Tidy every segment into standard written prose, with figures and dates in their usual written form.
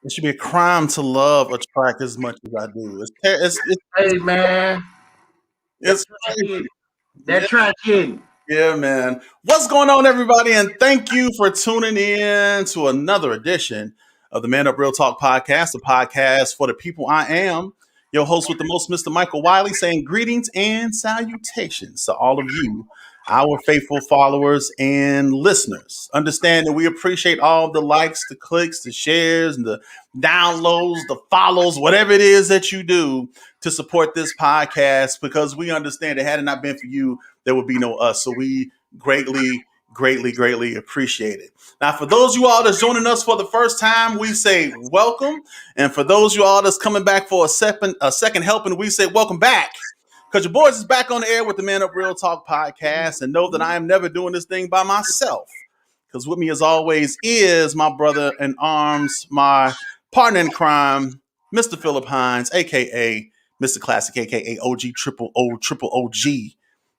It should be a crime to love a track as much as I do. Hey man, that It's track crazy. hit. That Yeah, track hit. yeah, man. What's going on, everybody? And thank you for tuning in to another edition of the Man Up Real Talk podcast, the podcast for the people. I am your host with the most, Mr. Michael Wiley, saying greetings and salutations to all of you, our faithful followers and listeners. Understand that we appreciate all the likes, the clicks, the shares, and the downloads, the follows, whatever it is that you do to support this podcast, because we understand that had it not been for you, there would be no us. So we greatly appreciate it. Now, for those of you all that's joining us for the first time, we say welcome. And for those of you all that's coming back for a second helping, we say welcome back. Because your boys is back on the air with the Man Up Real Talk podcast. And know that I am never doing this thing by myself. Because with me, as always, is my brother in arms, my partner in crime, Mr. Philip Hines, aka Mr. Classic, aka OG triple OG,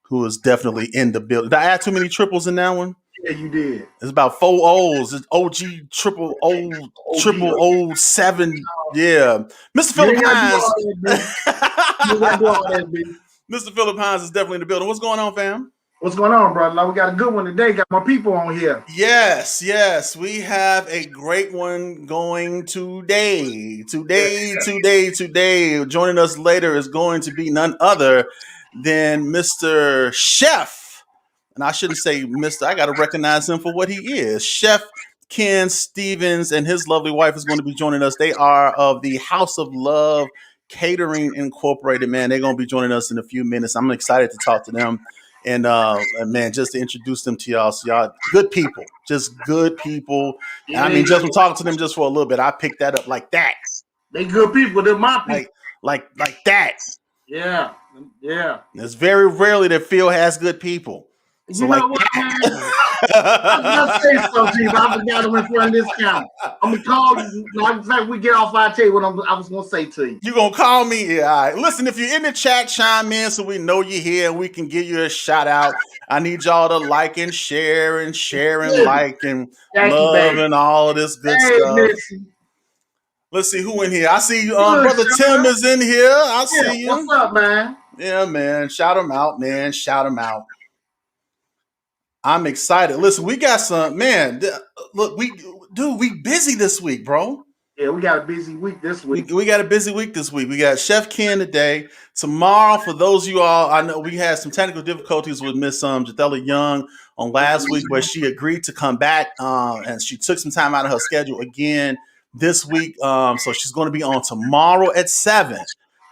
who is definitely in the building. Did I add too many triples in that one? Yeah, you did. It's about four O's. It's OG triple O 7. Yeah. Mr. You Philip ain't gotta do Hines. all that, B. You ain't gotta do all that, B. Mr. Philip Hines is definitely in the building. What's going on, fam? What's going on, brother? Like, we got a good one today. Got my people on here. Yes. We have a great one going today. Joining us later is going to be none other than Mr. Chef. And I shouldn't say Mr. I got to recognize him for what he is. Chef Ken Stevens and his lovely wife is going to be joining us. They are of the House of Love Catering Incorporated, man. They're going to be joining us in a few minutes. I'm excited to talk to them. And man, just to introduce them to y'all. So y'all good people, just good people. And I mean, just from talking to them just for a little bit, I picked that up like that. They good people. They're my people. Like that. Yeah. It's very rarely that Phil has good people. So you know what, man? I was gonna say something, but I forgot to in front of this camera. I'm gonna call you. In fact, we get off. I'll tell you what I was gonna say to you. You gonna call me? Yeah, all right. Listen, if you're in the chat, chime in so we know you're here and we can give you a shout out. I need y'all to like and share and like and love and all of this good stuff. Missy. Let's see who in here. I see Brother Tim is in here. I see you. What's up, man? Yeah, man. Shout him out, man. Shout him out. I'm excited. Listen, we got some, man. Look, we busy this week, bro. Yeah, we got a busy week this week. We got a busy week this week. We got Chef Ken today. Tomorrow, for those of you all, I know we had some technical difficulties with Miss Jathella Young on last week, but she agreed to come back, and she took some time out of her schedule again this week. So she's going to be on tomorrow at 7.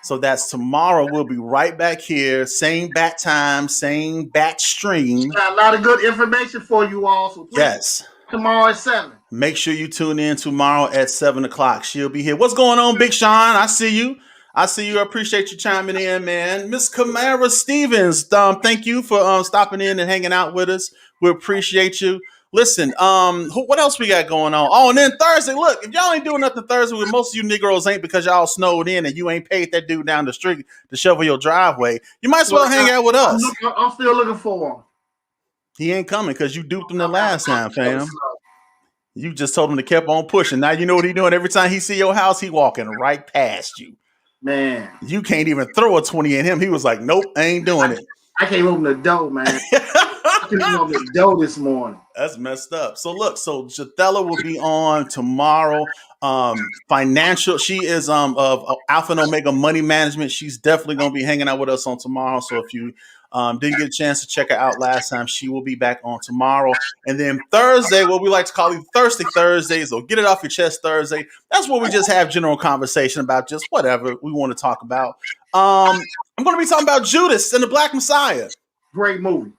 So that's tomorrow. We'll be right back here. Same bat time, same bat stream. Got a lot of good information for you all. So yes. Tomorrow at 7. Make sure you tune in tomorrow at 7 o'clock. She'll be here. What's going on, Big Sean? I see you. I appreciate you chiming in, man. Miss Kamara Stevens, thank you for stopping in and hanging out with us. We appreciate you. Listen, what else we got going on? Oh, and then Thursday, look, if y'all ain't doing nothing Thursday, with most of you Negroes ain't because y'all snowed in and you ain't paid that dude down the street to shovel your driveway, you might as well hang out with us. I'm still looking for him. He ain't coming because you duped him the last time, fam. You just told him to keep on pushing. Now you know what he doing. Every time he see your house, he walking right past you. Man. You can't even throw a 20 at him. He was like, nope, I ain't doing it. I can't open the door, man. I couldn't open the door this morning. That's messed up. So look, Jathella will be on tomorrow. Financial, she is of Alpha and Omega Money Management. She's definitely going to be hanging out with us on tomorrow. So if you didn't get a chance to check her out last time, she will be back on tomorrow. And then Thursday, what we like to call Thirsty Thursdays, or Get It Off Your Chest Thursday. That's where we just have general conversation about just whatever we want to talk about. I'm going to be talking about Judas and the Black Messiah. Great movie.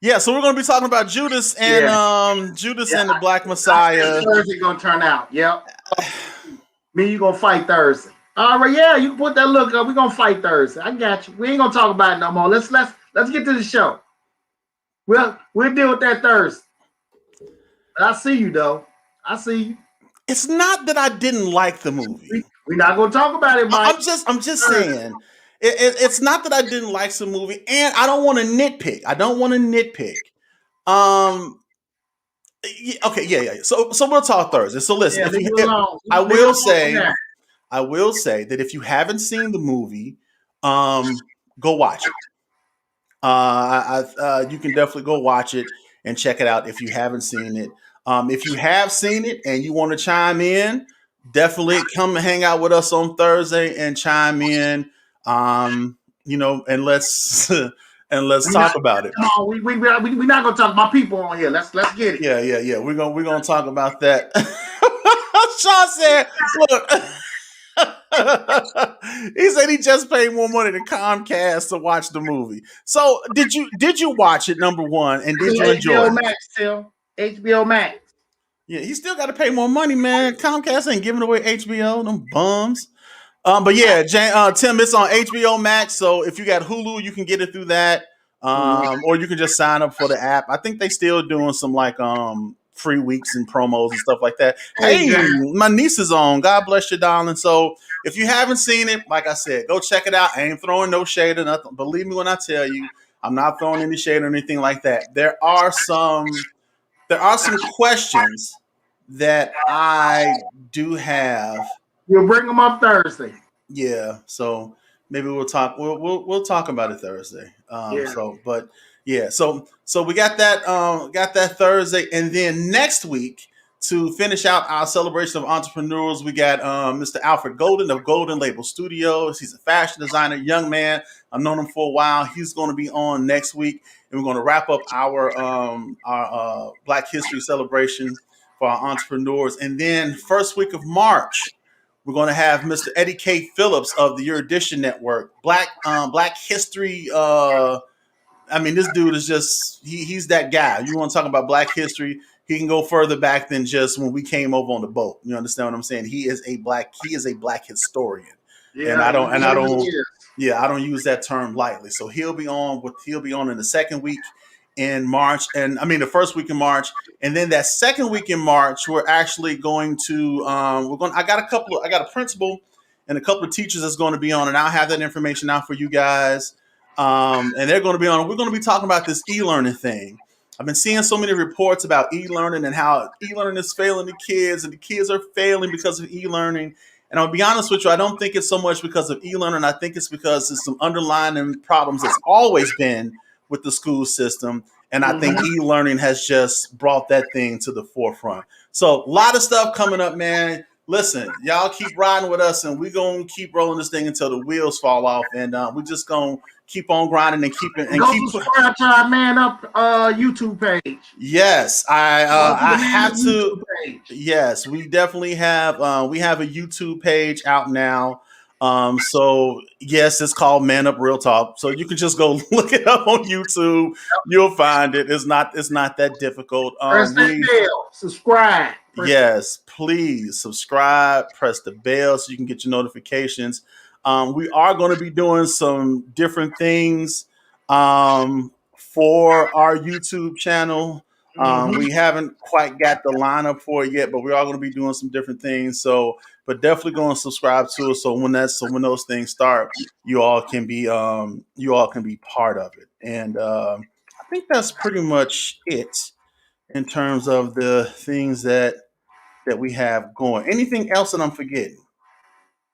Yeah, so we're going to be talking about Judas and and the Black Messiah. Thursday going to turn out. Yep. Me, you going to fight Thursday. All right, yeah, you can put that look up. We're going to fight Thursday. I got you. We ain't going to talk about it no more. Let's get to the show. We'll deal with that Thursday. But I see you, though. I see you. It's not that I didn't like the movie. We're not going to talk about it, Mike. I'm just saying. It's not that I didn't like some movie, and I don't want to nitpick. Okay, yeah. So we'll talk Thursday. So listen, Yeah, if leave you, it if, alone. I Leave it will alone for say, now. I will say that if you haven't seen the movie, go watch it. You can definitely go watch it and check it out if you haven't seen it. If you have seen it and you want to chime in, definitely come and hang out with us on Thursday and chime in. And let's and let's We not talk about it. come on. We not gonna talk about people on here. Let's get it. Yeah. We're gonna talk about that. Sean said, "Look." He said he just paid more money to Comcast to watch the movie. So did you watch it, number one, and did you enjoy HBO it? Max still. HBO Max. Yeah, he still got to pay more money, man. Comcast ain't giving away HBO, them bums. But yeah, Tim, it's on HBO Max. So if you got Hulu, you can get it through that, or you can just sign up for the app. I think they still doing some like free weeks and promos and stuff like that. Hey, Hey, my niece is on. God bless you, darling. So if you haven't seen it, like I said, go check it out. I ain't throwing no shade or nothing. Believe me when I tell you, I'm not throwing any shade or anything like that. There are some questions that I do have. you'll bring them up Thursday. Yeah, so maybe we'll talk. We'll talk about it Thursday. Yeah. But yeah, so we got that Thursday, and then next week to finish out our celebration of entrepreneurs, we got Mr. Alfred Golden of Golden Label Studios. He's a fashion designer, young man. I've known him for a while. He's going to be on next week, and we're going to wrap up our Black History celebration for our entrepreneurs, and then first week of March. We're going to have Mr. Eddie K. Phillips of the Erudition Network, Black History. I mean, this dude is just he's that guy. You want to talk about Black history? He can go further back than just when we came over on the boat. You understand what I'm saying? He is a black historian, and Yeah. I don't and I don't Is. yeah, I don't use that term lightly. So he'll be on in the second week in March, and I mean the first week in March, and then that second week in March, we're actually going to I got a principal and a couple of teachers that's going to be on, and I'll have that information out for you guys. And they're going to be on. We're going to be talking about this e-learning thing. I've been seeing so many reports about e-learning and how e-learning is failing the kids, and the kids are failing because of e-learning. And I'll be honest with you, I don't think it's so much because of e-learning. I think it's because there's some underlying problems that's always been with the school system. And I think Mm-hmm. e-learning has just brought that thing to the forefront. So a lot of stuff coming up, man. Listen, y'all keep riding with us, and we're going to keep rolling this thing until the wheels fall off. And we're just going to keep on grinding and keep it and Go keep. subscribe to our Man Up YouTube page. Yes, Go to I the Man Up have to. YouTube page. Yes, we definitely have. We have a YouTube page out now. So yes, it's called Man Up Real Talk. So you can just go look it up on YouTube. You'll find it. It's not that difficult. Press that bell. Subscribe. Yes, please subscribe, press the bell so you can get your notifications. We are going to be doing some different things for our YouTube channel. Mm-hmm. We haven't quite got the lineup for it yet, but we are going to be doing some different things. So, but definitely go and subscribe to us. So when those things start, you all can be part of it. And I think that's pretty much it in terms of the things that we have going. Anything else that I'm forgetting?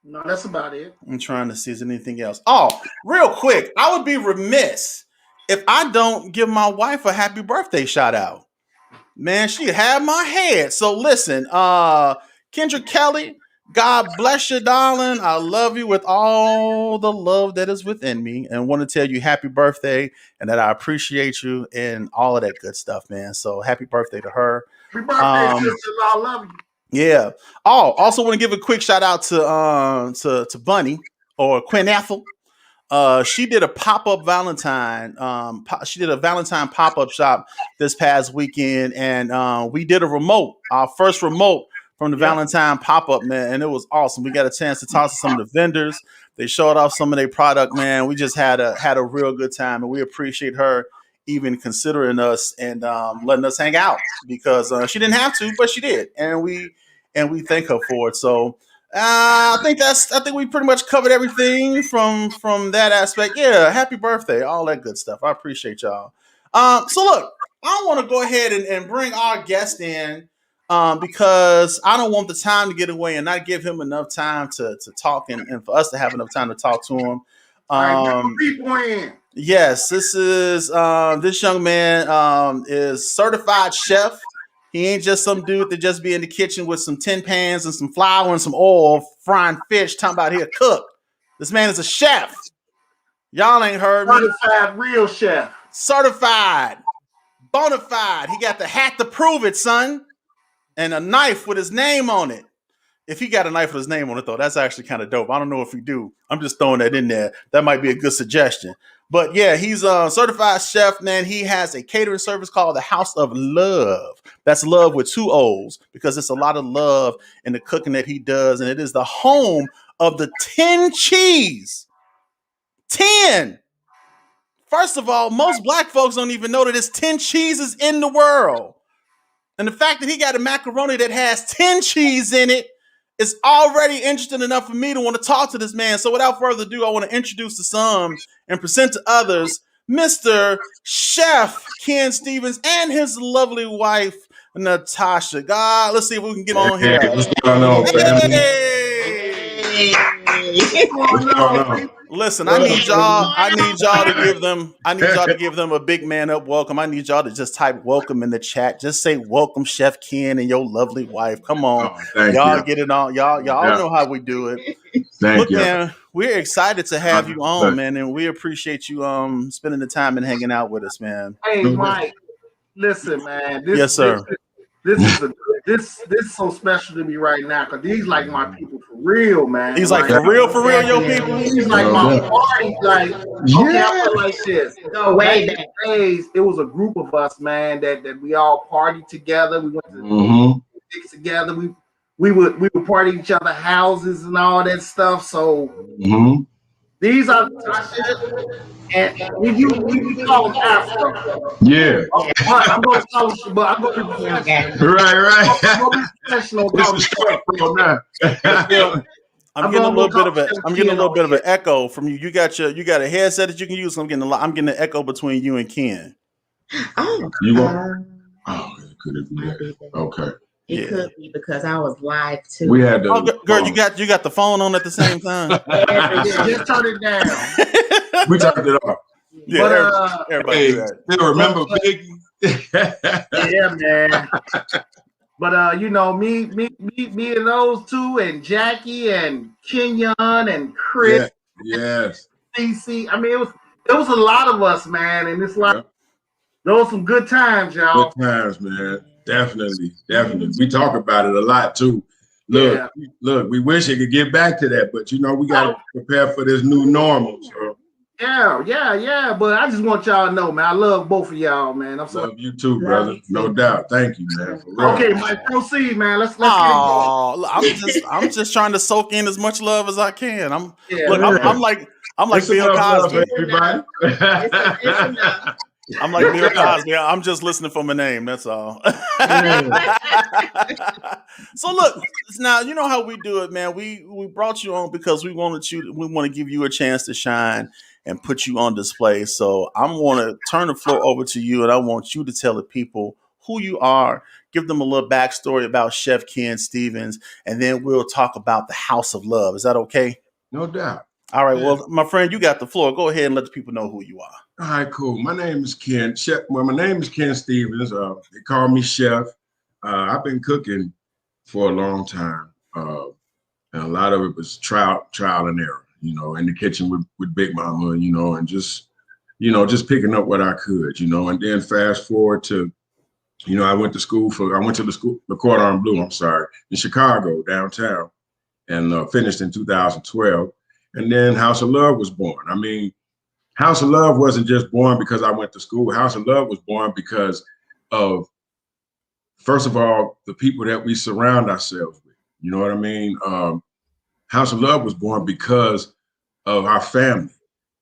No, that's about it. I'm trying to see if there's anything else. Oh, real quick, I would be remiss if I don't give my wife a happy birthday shout out. Man, she had my head. So listen, Kendra Kelly, God bless you, darling. I love you with all the love that is within me, and want to tell you happy birthday and that I appreciate you and all of that good stuff, man. So happy birthday to her. Happy birthday, Um, sisters. I love you. Yeah. Oh, also want to give a quick shout out to Bunny or Quinn Ethel. She did a pop up Valentine. She did a Valentine pop up shop this past weekend, and we did our first remote from the Yep. Valentine pop up, man, and it was awesome. We got a chance to talk to some of the vendors. They showed off some of their product, man. We just had a real good time, and we appreciate her even considering us and letting us hang out because she didn't have to, but she did, and we thank her for it. So I think we pretty much covered everything from that aspect. Yeah, happy birthday, all that good stuff. I appreciate y'all. So look, I want to go ahead and bring our guest in because I don't want the time to get away and not give him enough time to talk and for us to have enough time to talk to him. All right, bring the people in. Yes, this is this young man is certified chef. He ain't just some dude that just be in the kitchen with some tin pans and some flour and some oil frying fish talking about he a cook. This man is a chef. Y'all ain't heard me. Certified real chef. Certified. Bona fide. He got the hat to prove it, son. And a knife with his name on it. If he got a knife with his name on it, though, that's actually kind of dope. I don't know if he do. I'm just throwing that in there. That might be a good suggestion. But yeah, he's a certified chef, man. He has a catering service called the House of Love. That's love with 2 O's because it's a lot of love in the cooking that he does. And it is the home of the 10 cheese. 10. First of all, most black folks don't even know that there's 10 cheeses in the world. And the fact that he got a macaroni that has 10 cheese in it is already interesting enough for me to want to talk to this man. So without further ado, I want to introduce to some and present to others Mr. Chef Ken Stevens and his lovely wife, Natasha. God, let's see if we can get on here. What's going on, family? What's going on? Listen, I need y'all to give them a big man up welcome. I need y'all to just type welcome in the chat. Just say welcome, Chef Ken and your lovely wife. Come on. Y'all get it on. Y'all know how we do it. Thank you. Man, we're excited to have you on, man, and we appreciate you spending the time and hanging out with us, man. Hey, Mike, listen, man. Yes, sir. This is so special to me right now because these like my people for real, man. He's like for real, your people. He's like my party, like okay, I feel like this. No way. Back in the days, it was a group of us, man, that we all partied together. We went to gigs together. We would party each other houses and all that stuff. So these are and you call them Afro. Yeah. I'm going to call them, but I'm going to be Right. I'm going to be professional. I'm getting a little bit of an echo from you. You got a headset that you can use. So I'm getting an echo between you and Ken. Oh, you want? It could have been. Okay. It could be because I was live too. We had the girl, you got the phone on at the same time. Just turn it down. We turned it off. Yeah, but, everybody still remember Biggie? Yeah, man. But you know, me and those two and Jackie and Kenyon and Chris. Yes. CC. I mean, it was a lot of us, man, and it's like those some good times, y'all. Good times, man. Definitely. We talk about it a lot too. Look, we wish it could get back to that, but you know, we got to prepare for this new normal. So. Yeah. But I just want y'all to know, man, I love both of y'all, man. Love you too, brother. No doubt. Thank you, man. Okay, Mike, proceed, man. Let's get it. I'm just trying to soak in as much love as I can. I'm like Bill Cosby. Everybody. I'm like Bill Cosby. I'm just listening for my name. That's all. So look, now you know how we do it, man. We brought you on because we want to give you a chance to shine and put you on display. So I'm going to turn the floor over to you, and I want you to tell the people who you are, give them a little backstory about Chef Ken Stevens, and then we'll talk about the House of Love. Is that okay? No doubt. All right. Well, my friend, you got the floor. Go ahead and let the people know who you are. All right, cool. My name is Ken. My name is Ken Stevens. They call me Chef. I've been cooking for a long time, and a lot of it was trial and error. You know, in the kitchen with Big Mama. You know, and just picking up what I could. You know, and then fast forward to, you know, I went to the Cordon Bleu. In Chicago downtown, and finished in 2012. And then House of Love was born. I mean, House of Love wasn't just born because I went to school. House of Love was born because of, first of all, the people that we surround ourselves with. You know what I mean? House of Love was born because of our family.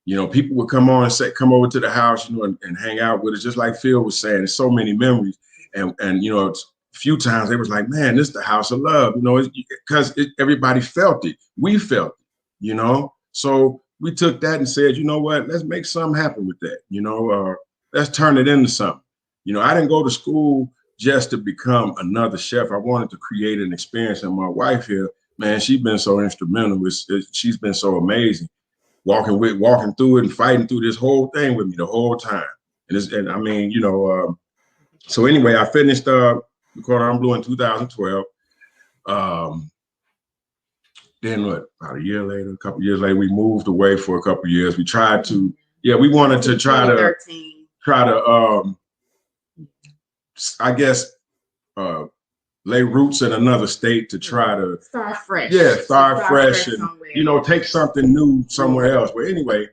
You know, people would come over to the house, you know, and hang out with us. Just like Phil was saying, there's so many memories. And you know, a few times they was like, man, this is the House of Love. You know, because everybody felt it. We felt it. You know, so we took that and said, you know what, let's make something happen with that. You know, let's turn it into something. You know, I didn't go to school just to become another chef. I wanted to create an experience. And my wife here, man, she's been so instrumental. She's been so amazing, walking through it and fighting through this whole thing with me the whole time. And I mean, you know, so anyway, I finished Cordon Bleu in 2012. Then what, about a couple years later, we moved away for a couple of years. We tried to, we wanted to try to, I guess, lay roots in another state to try to start fresh. Yeah, start fresh and, somewhere. you know, take something new somewhere else. But anyway,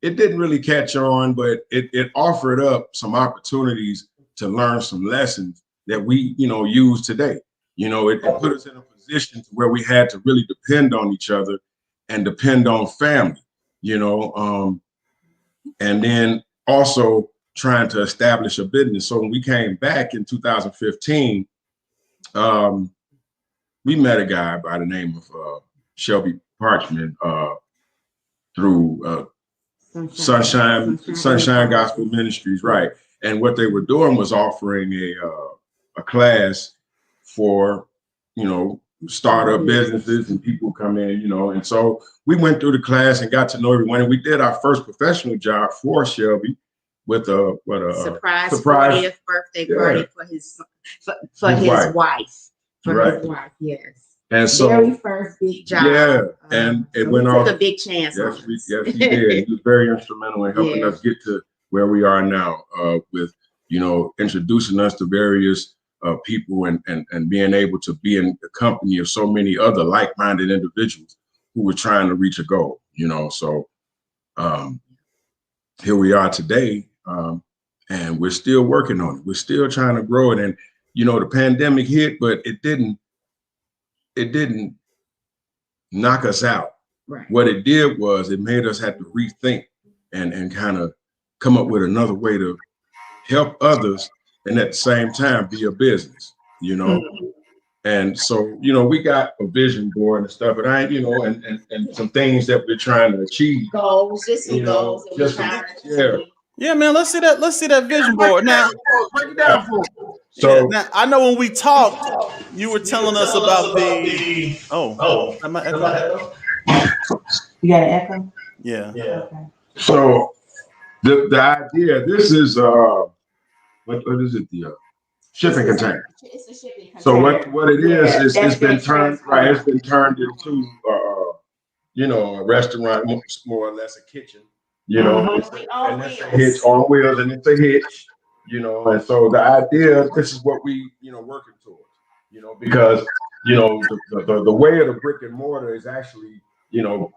it didn't really catch on, but it offered up some opportunities to learn some lessons that we, you know, use today. You know, it put us in a position to where we had to really depend on each other and depend on family, you know, and then also trying to establish a business. So when we came back in 2015, we met a guy by the name of Shelby Parchman through Sunshine Gospel Ministries, right? And what they were doing was offering a class for, you know, startup businesses, and people come in, you know. And so we went through the class and got to know everyone. And we did our first professional job for Shelby with a surprise 40th birthday party for his wife. His wife, yes. And so very first big job. Yeah, and it went on. Took a big chance. Yes, he did. He was very instrumental in helping us get to where we are now, with, you know, introducing us to various people and being able to be in the company of so many other like-minded individuals who were trying to reach a goal, you know. So here we are today, and we're still working on it. We're still trying to grow it. And, you know, the pandemic hit, but it didn't knock us out. Right. What it did was it made us have to rethink and kind of come up with another way to help others and at the same time be a business, you know. Mm-hmm. And so, you know, we got a vision board and stuff, and you know, and some things that we're trying to achieve. Goals, just some goals that we're trying to achieve. Yeah, man. Let's see that vision board now. Break it down for me. So now, I know when we talked, you were telling us about the. Am I echo? You got an echo? Yeah. Okay. So the idea. This is what is it? The shipping container. It's a shipping container. So what it is it's been turned right. It's been turned into you know, a restaurant, more or less a kitchen. You know, and it's a hitch on wheels, and it's a hitch. You know, and so the idea, this is what we, you know, working towards. You know, because, you know, the way of the brick and mortar is actually, you know,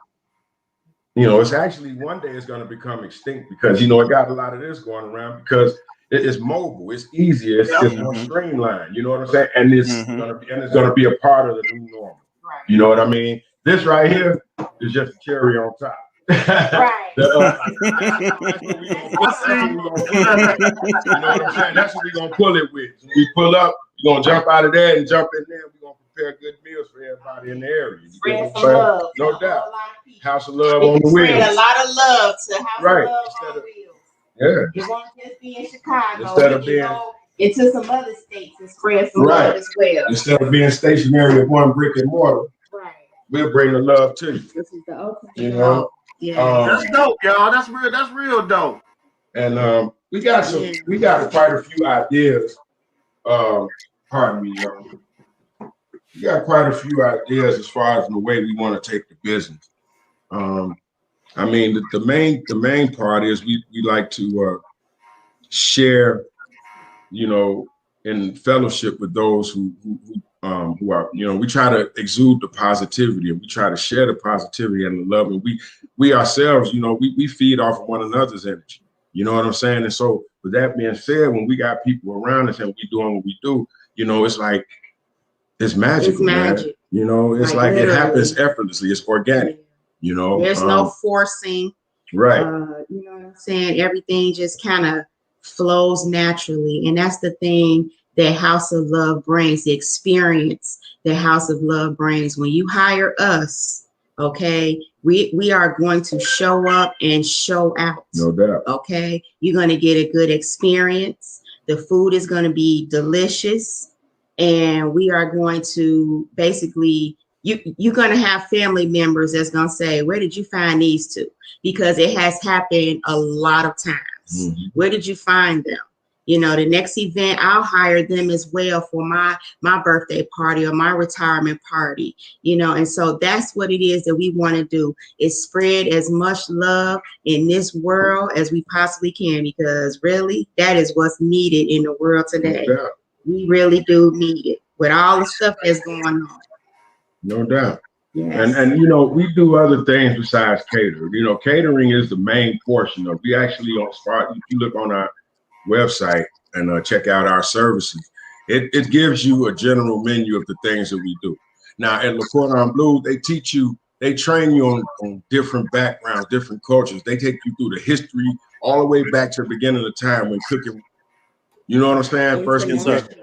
it's actually one day it's going to become extinct, because, you know, it got a lot of this going around because it's mobile, it's easier, it's more streamlined. You know what I'm saying? And it's going to be a part of the new normal. Right. You know what I mean? This right here is just a cherry on top. Right. That's what we're gonna pull it with. When we pull up, we're gonna jump out of there and jump in there. We're gonna prepare good meals for everybody in the area. Spread some love. No doubt. House of Love on the wheels. Spread a lot of love to House of Love on wheels. Yeah. It won't just be in Chicago. Instead of being into some other states and spread some love as well. Instead of being stationary at one brick and mortar, we'll bring the love to you. This is the open. You know. Yeah. That's dope, y'all. That's real dope. And we got quite a few ideas. Pardon me, y'all. We got quite a few ideas as far as the way we want to take the business. I mean, the main part is we like to share, you know, in fellowship with those who are, you know, we try to exude the positivity, and we try to share the positivity and the love, and we ourselves, you know, we feed off of one another's energy. You know what I'm saying? And so with that being said, when we got people around us and we doing what we do, you know, it's like, it's magical. It's magic. Man. You know, it's like it happens effortlessly. It's organic. You know, there's no forcing. Right. You know what I'm saying? Everything just kind of flows naturally, and that's the thing that House of Love brings, the experience that House of Love brings. When you hire us, okay, we are going to show up and show out. No doubt. Okay, you're going to get a good experience. The food is going to be delicious, and we are going to basically you're going to have family members that's going to say, where did you find these two? Because it has happened a lot of times. Mm-hmm. Where did you find them? You know, the next event, I'll hire them as well for my birthday party or my retirement party, you know. And so that's what it is that we want to do, is spread as much love in this world as we possibly can, because really that is what's needed in the world today. No doubt. We really do need it with all the stuff that's going on. No doubt. Yes. And you know, we do other things besides catering. You know, catering is the main portion of. We actually don't start. If you look on our website and check out our services, it gives you a general menu of the things that we do. Now at Le Cordon Bleu, they train you on different backgrounds, different cultures. They take you through the history all the way back to the beginning of time when cooking, you know what I'm saying? First conception.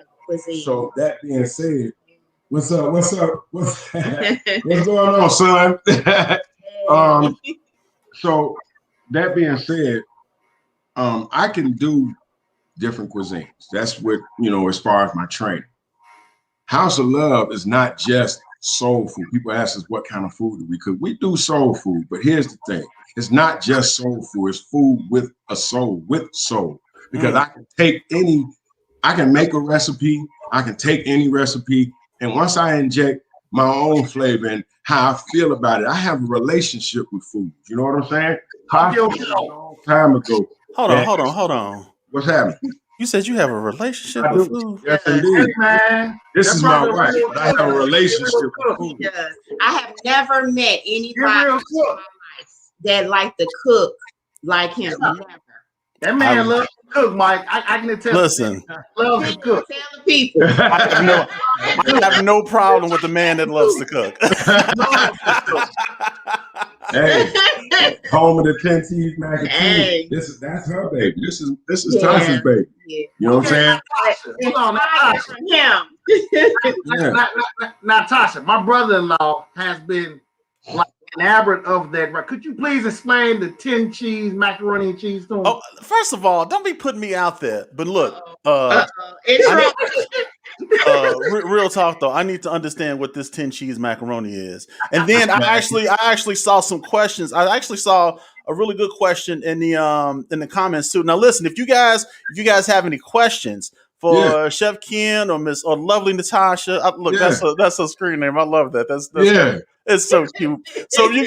So that being said, what's up? What's going on, son? So that being said, I can do different cuisines. That's what, you know, as far as my training. House of Love is not just soul food. People ask us what kind of food do we cook. We do soul food, but here's the thing. It's not just soul food. It's food with a soul, because I can make a recipe. I can take any recipe. And once I inject my own flavor and how I feel about it, I have a relationship with food. You know what I'm saying? A long time ago. Hold on. What's happening? You said you have a relationship with food? Yes, indeed. Man. This is my wife, but I have a relationship with food. Yes. I have never met anybody in my life that liked to cook like him. Never. That man loves to cook, Mike. I can attest. Listen, loves to cook. Tell the people. I have no problem with the man that loves to cook. Hey, home of the 10 cheese mac and cheese. That's her baby. This is Tasha's baby. Yeah. You know what I'm saying? Now, Tasha, my brother-in-law has been like enamored of that. Could you please explain the 10 cheese macaroni and cheese to him? Oh, first of all, don't be putting me out there. But look, real talk though, I need to understand what this 10 cheese macaroni is. And then I actually saw some questions. I actually saw a really good question in the comments too. Now listen, if you guys have any questions for Chef Ken or lovely Natasha, that's her screen name. I love that. That's it's so cute. So if you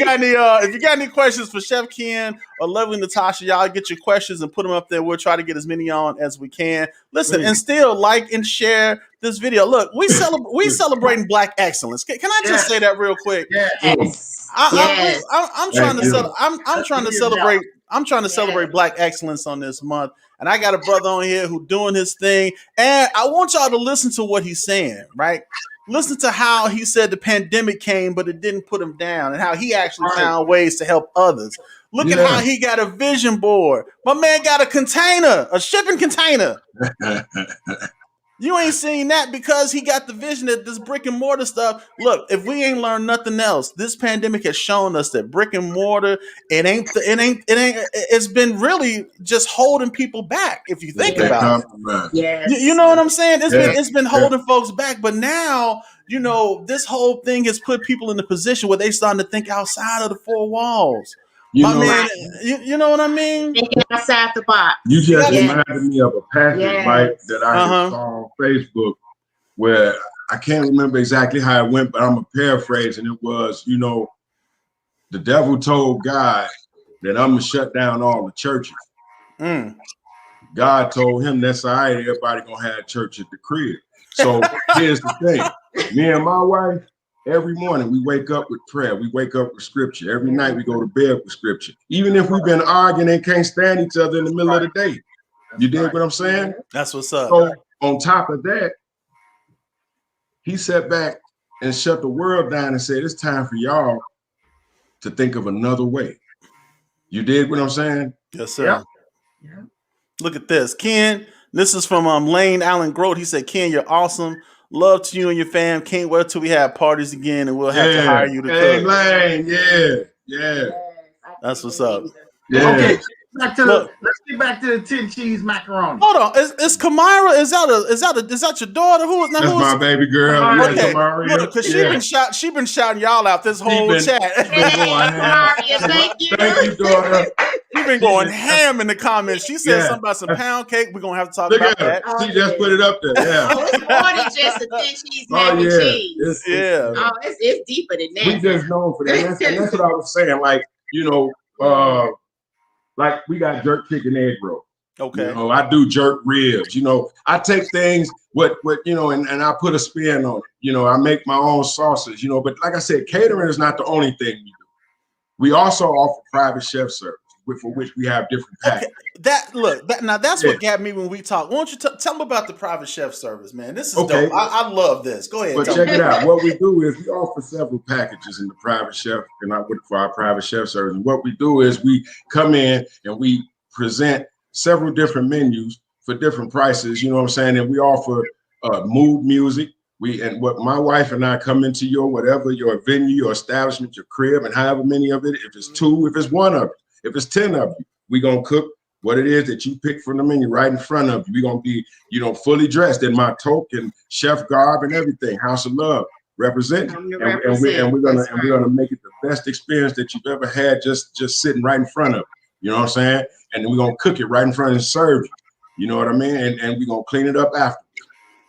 got any questions for Chef Ken or lovely Natasha, y'all get your questions and put them up there. We'll try to get as many on as we can. Listen, and still like and share this video. Look, we celebrating Black excellence. Can I just say that real quick? Yes. I'm trying to celebrate Black excellence on this month. And I got a brother on here who doing his thing. And I want y'all to listen to what he's saying, right? Listen to how he said the pandemic came, but it didn't put him down, and how he actually found ways to help others. Look at how he got a vision board. My man got a shipping container. You ain't seen that because he got the vision that this brick and mortar stuff. Look, if we ain't learned nothing else, this pandemic has shown us that brick and mortar, it's been really just holding people back. If you think about it, you know what I'm saying? It's been holding folks back, but now, you know, this whole thing has put people in the position where they starting to think outside of the four walls. You know what I mean? Thinking outside the box. You just reminded me of a passage, Mike, that I saw on Facebook where I can't remember exactly how it went, but I'm a paraphrase, and it was, you know, the devil told God that I'm gonna shut down all the churches. God told him that's all right, everybody gonna have church at the crib. So here's the thing. Me and my wife, every morning we wake up with prayer. We wake up with scripture. Every night we go to bed with scripture. Even if we've been arguing and can't stand each other in the middle of the day. You dig what I'm saying? That's what's up. So on top of that, he sat back and shut the world down and said, it's time for y'all to think of another way. You dig what I'm saying? Yes, sir. Yeah. Look at this. Ken, this is from Lane Allen Grote. He said, Ken, you're awesome. Love to you and your fam. Can't wait till we have parties again, and we'll have to hire you to cook. Lane, yeah. That's what's up. Yeah. Okay, Let's get back to the 10 cheese macaroni. Hold on, is Kamara? Is that your daughter? Who is That's my baby girl. Yeah, Okay, Tamaria. because she been shouting y'all out this whole chat. Thank you. Thank you, daughter. You've been going ham in the comments. She said something about some pound cake. We're gonna have to talk Look about at that. her. She just put it up there. Yeah. Oh, it's more than just a 10 cheese mac and cheese. It's deeper than that. We just known for that. And that's what I was saying. Like, like we got jerk chicken egg roll. Okay. I do jerk ribs. I take things and I put a spin on it. I make my own sauces, but like I said, catering is not the only thing we do. We also offer private chef service, for which we have different packages. Okay. That's what got me when we talk. Why don't you tell me about the private chef service, man? This is dope. I love this. Go ahead. But check it out. What we do is we offer several packages in the private chef for our private chef service. And what we do is we come in and we present several different menus for different prices. You know what I'm saying? And we offer mood music. And what my wife and I come into your venue, your establishment, your crib, and however many of it, if it's 2, if it's 1 of it, if it's 10 of you, we gonna cook what it is that you pick from the menu right in front of you. We gonna be, fully dressed in my toque and chef garb and everything. House of Love representing, and we're gonna make it the best experience that you've ever had, just sitting right in front of you. You know what I'm saying? And then we're gonna cook it right in front and serve you. You know what I mean? And we're gonna clean it up after.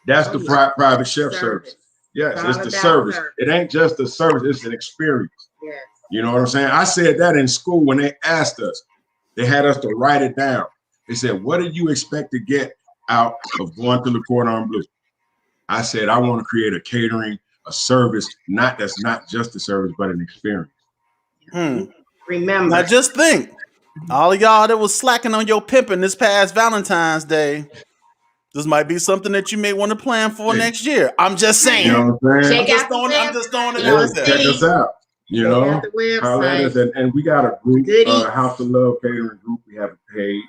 That's the private chef service. Yes, it's the service. It ain't just a service, it's an experience. Yes. You know what I'm saying? I said that in school when they asked us. They had us to write it down. They said, what do you expect to get out of going through the Cordon Bleu? I said, I want to create a catering, a service, that's not just a service, but an experience. Remember. Now just think, all of y'all that was slacking on your pimping this past Valentine's Day, this might be something that you may want to plan for next year. I'm just saying. You know what I'm saying? I'm just throwing it out there. Check us out. And we got a group, House of Love Catering group. We have a page.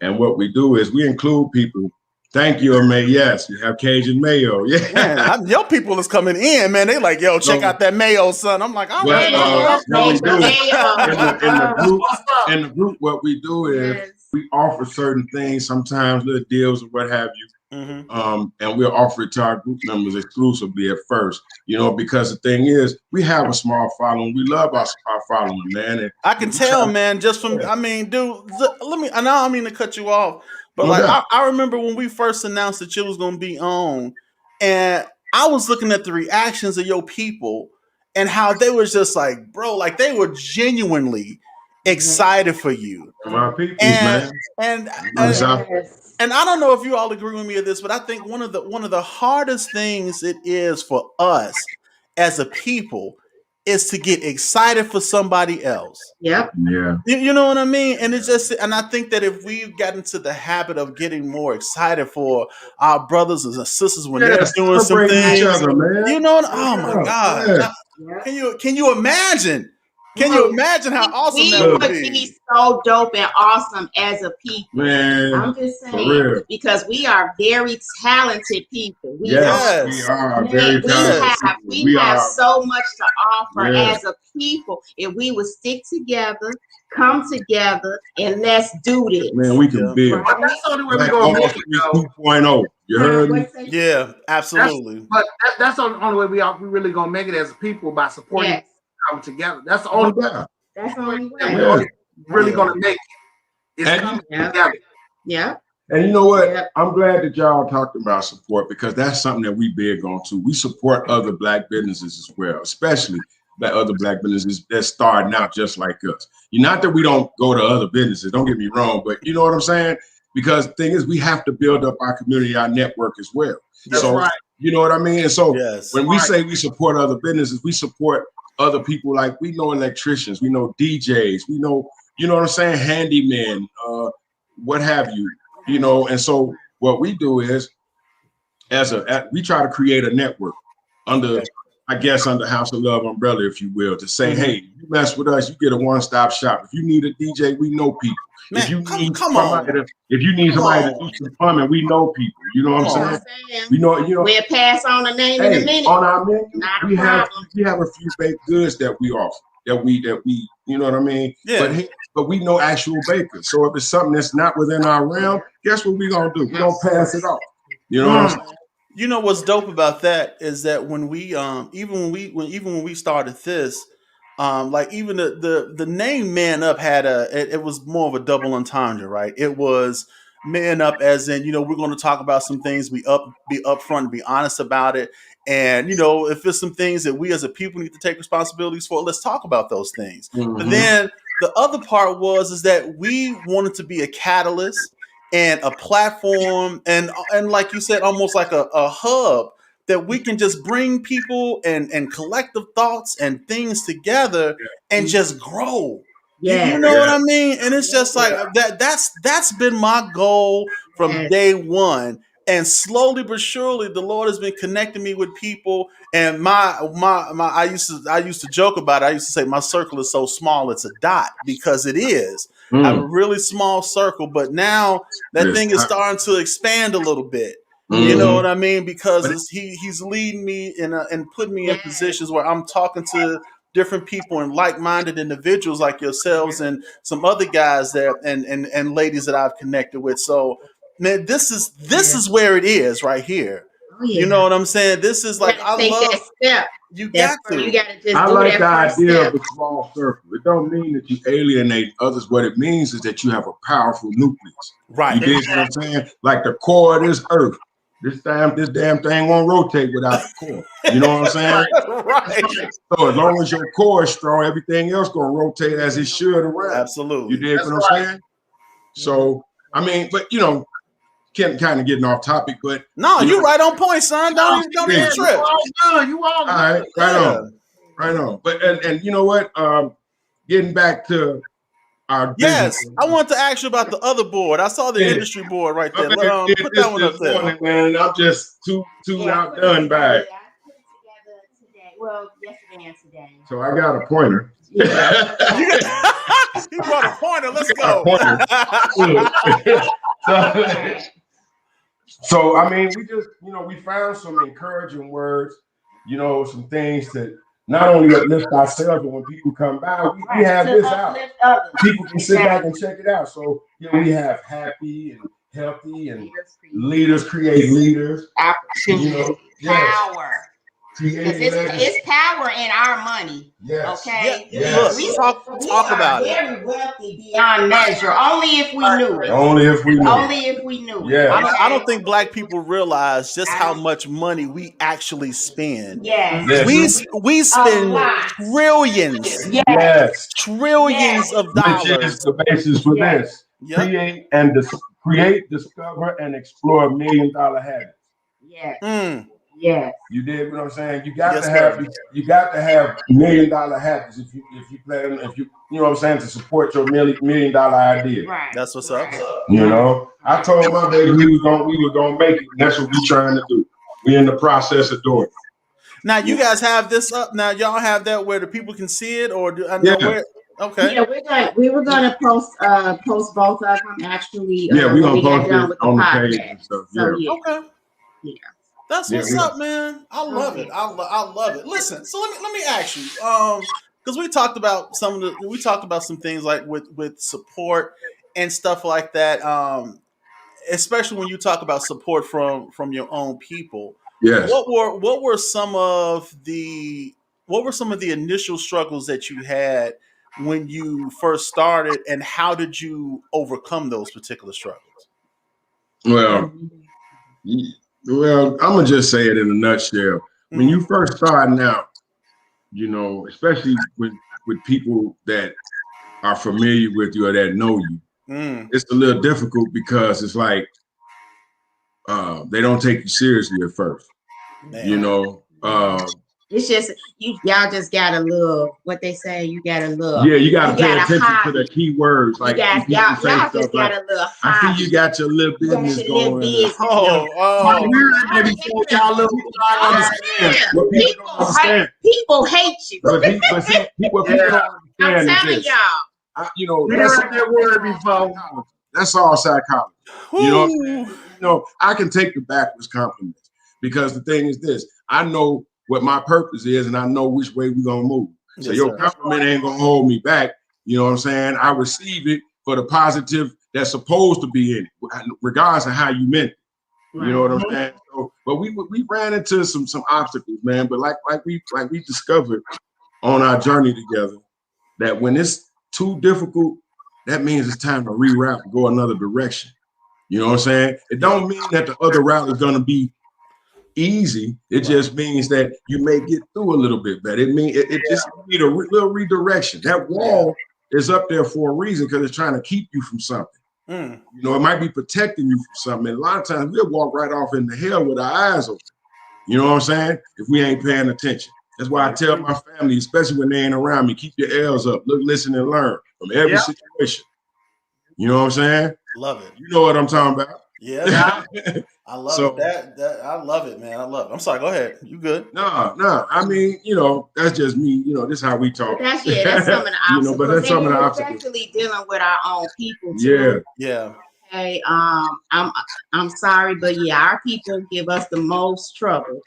And what we do is we include people. Thank you, May. Yes, you have Cajun mayo. Yeah. Man, your people is coming in, man. They like, yo, check out that mayo, son. I'm like, all right. In the group, what we do is we offer certain things, sometimes little deals or what have you. And we'll offer it to our group members exclusively at first, because the thing is, we have a small following. We love our following, man. And I can tell, man, just from, dude, I don't mean to cut you off, but I remember when we first announced that you was going to be on, and I was looking at the reactions of your people and how they was just like, bro, like they were genuinely excited for you. My people, man. And I don't know if you all agree with me on this, but I think one of the hardest things it is for us as a people is to get excited for somebody else. Yep. Yeah. You know what I mean? And I think that if we've gotten to the habit of getting more excited for our brothers and sisters when they're doing some things, oh my God. Yeah. Can you imagine? Can you imagine how awesome that would be? We would be so dope and awesome as a people. Man, I'm just saying, because we are very talented people. We are very talented. We have so much to offer as a people. If we would stick together, come together, and let's do this. Man, we can build. But that's the only way we're going to make it, though. 2.0. You heard me? Yeah, absolutely. That's the only way we really going to make it as a people, by supporting come together. That's the only way. That's the only way. We're really gonna make it. It's coming together. Yeah. And you know what? Yeah. I'm glad that y'all talked about support, because that's something that we big on too. We support other Black businesses as well, especially other Black businesses that's starting out just like us. Not that we don't go to other businesses, don't get me wrong, but you know what I'm saying? Because the thing is, we have to build up our community, our network as well. That's right. You know what I mean? And so when we say we support other businesses, we support other people. Like, we know electricians, we know DJs, we know, you know what I'm saying, handymen, what have you, and so what we do is, we try to create a network under House of Love umbrella, if you will, to say, hey, you mess with us, you get a one-stop shop. If you need a DJ, we know people. Man, if you need somebody to do some plumbing, we know people. You know what I'm saying? We'll pass on a name in a minute. On our menu, we have a few baked goods that we offer. That we, you know what I mean? Yeah. But but we know actual bakers. So if it's something that's not within our realm, guess what we're gonna do? We're gonna pass it off. You know what I'm saying? You know what's dope about that is that when we even when we started this, like even the name Man Up had it was more of a double entendre, right? It was man up as in, we're going to talk about some things, be upfront, be honest about it. And if there's some things that we as a people need to take responsibilities for, let's talk about those things. But then the other part is that we wanted to be a catalyst and a platform and like you said, almost like a hub that we can just bring people and collective thoughts and things together and just grow. You know what I mean? And it's just like that's been my goal from day one. And slowly but surely, the Lord has been connecting me with people. And my I used to joke about it. I used to say my circle is so small it's a dot, because it is. I have a really small circle, but now that thing is starting to expand a little bit. You know what I mean? Because he's leading me and putting me in positions where I'm talking to different people and like-minded individuals like yourselves and some other guys there and ladies that I've connected with. So, man, this is where it is right here. You know what I'm saying? This is like, I love that step. You got to just I like the idea of a small circle. It don't mean that you alienate others. What it means is that you have a powerful nucleus. Right. You dig what I'm saying? Like the core of this earth. This damn thing won't rotate without the core. You know what I'm saying? Right. So as long as your core is strong, everything else gonna rotate as it should around. Absolutely. You dig what I'm saying? So I mean, but kind of getting off topic, but no, you're right on point, son. Don't even trip. You all right, right on. But and you know what? Getting back to our business. I wanted to ask you about the other board. I saw the industry board right there. Put that one up there. Morning, man, I'm just too outdone by it. Well, yesterday and today. So I got a pointer. He brought a pointer. Let's go. So I mean, we just we found some encouraging words, some things that not only uplift ourselves, but when people come by, we have this out. People can sit back and check it out. So we have happy and healthy and leaders create leaders. Opportunity, power. It's power in our money. Yes. Okay. Yes. We talk about it. Very wealthy beyond measure. Only if we knew it. Only if we knew. Only if we knew. Yeah. Okay? I don't think Black people realize just how much money we actually spend. Yes. We spend trillions. Yes. Trillions of dollars. Which is the basis for this. Create, discover, and explore $1 million habits. Yes. Yes. You did what I'm saying? You got to have $1 million habits if you plan, you know what I'm saying, to support your $1 million idea. Right. That's what's up. I told my baby we were gonna make it, and that's what we're trying to do. We're in the process of doing it. Now you guys have this up. Now y'all have that where the people can see it, or where? Okay. Yeah, we were gonna post both of them actually. We're gonna post it on the page and stuff. So, Okay. Yeah. That's what's up, man. I love it. I love it. Listen, so let me ask you, because we talked about some things like with support and stuff like that. Especially when you talk about support from your own people. Yes. What were some of the initial struggles that you had when you first started, and how did you overcome those particular struggles? Well, I'm gonna just say it in a nutshell. When you first starting out, especially with people that are familiar with you or that know you, it's a little difficult because it's like they don't take you seriously at first. It's just y'all just got a little, what they say, you got a little. Yeah, you got to pay attention to the key words. Like y'all just got a little. I see you got your little business going. People hate you. But people don't understand. I'm telling y'all. That word before. That's all psychology. I can take the backwards compliments, because the thing is this: I know what my purpose is, and I know which way we're gonna move. So your compliment ain't gonna hold me back. You know what I'm saying? I receive it for the positive that's supposed to be in it, regardless of how you meant it. You know what I'm saying? So, but we ran into some obstacles, man. But like we discovered on our journey together, that when it's too difficult, that means it's time to reroute and go another direction. You know what I'm saying? It don't mean that the other route is gonna be easy. It just means that you may get through a little bit better. It means it just need a little redirection. That wall is up there for a reason, because it's trying to keep you from something. You know, it might be protecting you from something. And a lot of times we'll walk right off into hell with our eyes open. You know what I'm saying? If we ain't paying attention. That's why I tell my family, especially when they ain't around me, keep your L's up. Look, listen, and learn from every situation. You know what I'm saying? Love it. You know what I'm talking about. Yeah. I love it. That I love it, man. I love it. I'm sorry. Go ahead. You good? No. I mean, you know, that's just me. You know, this is how we talk. But that's some of the obstacles. You know, but that's some of the obstacles. Especially dealing with our own people too. Yeah. Okay. I'm sorry, but yeah, our people give us the most trouble.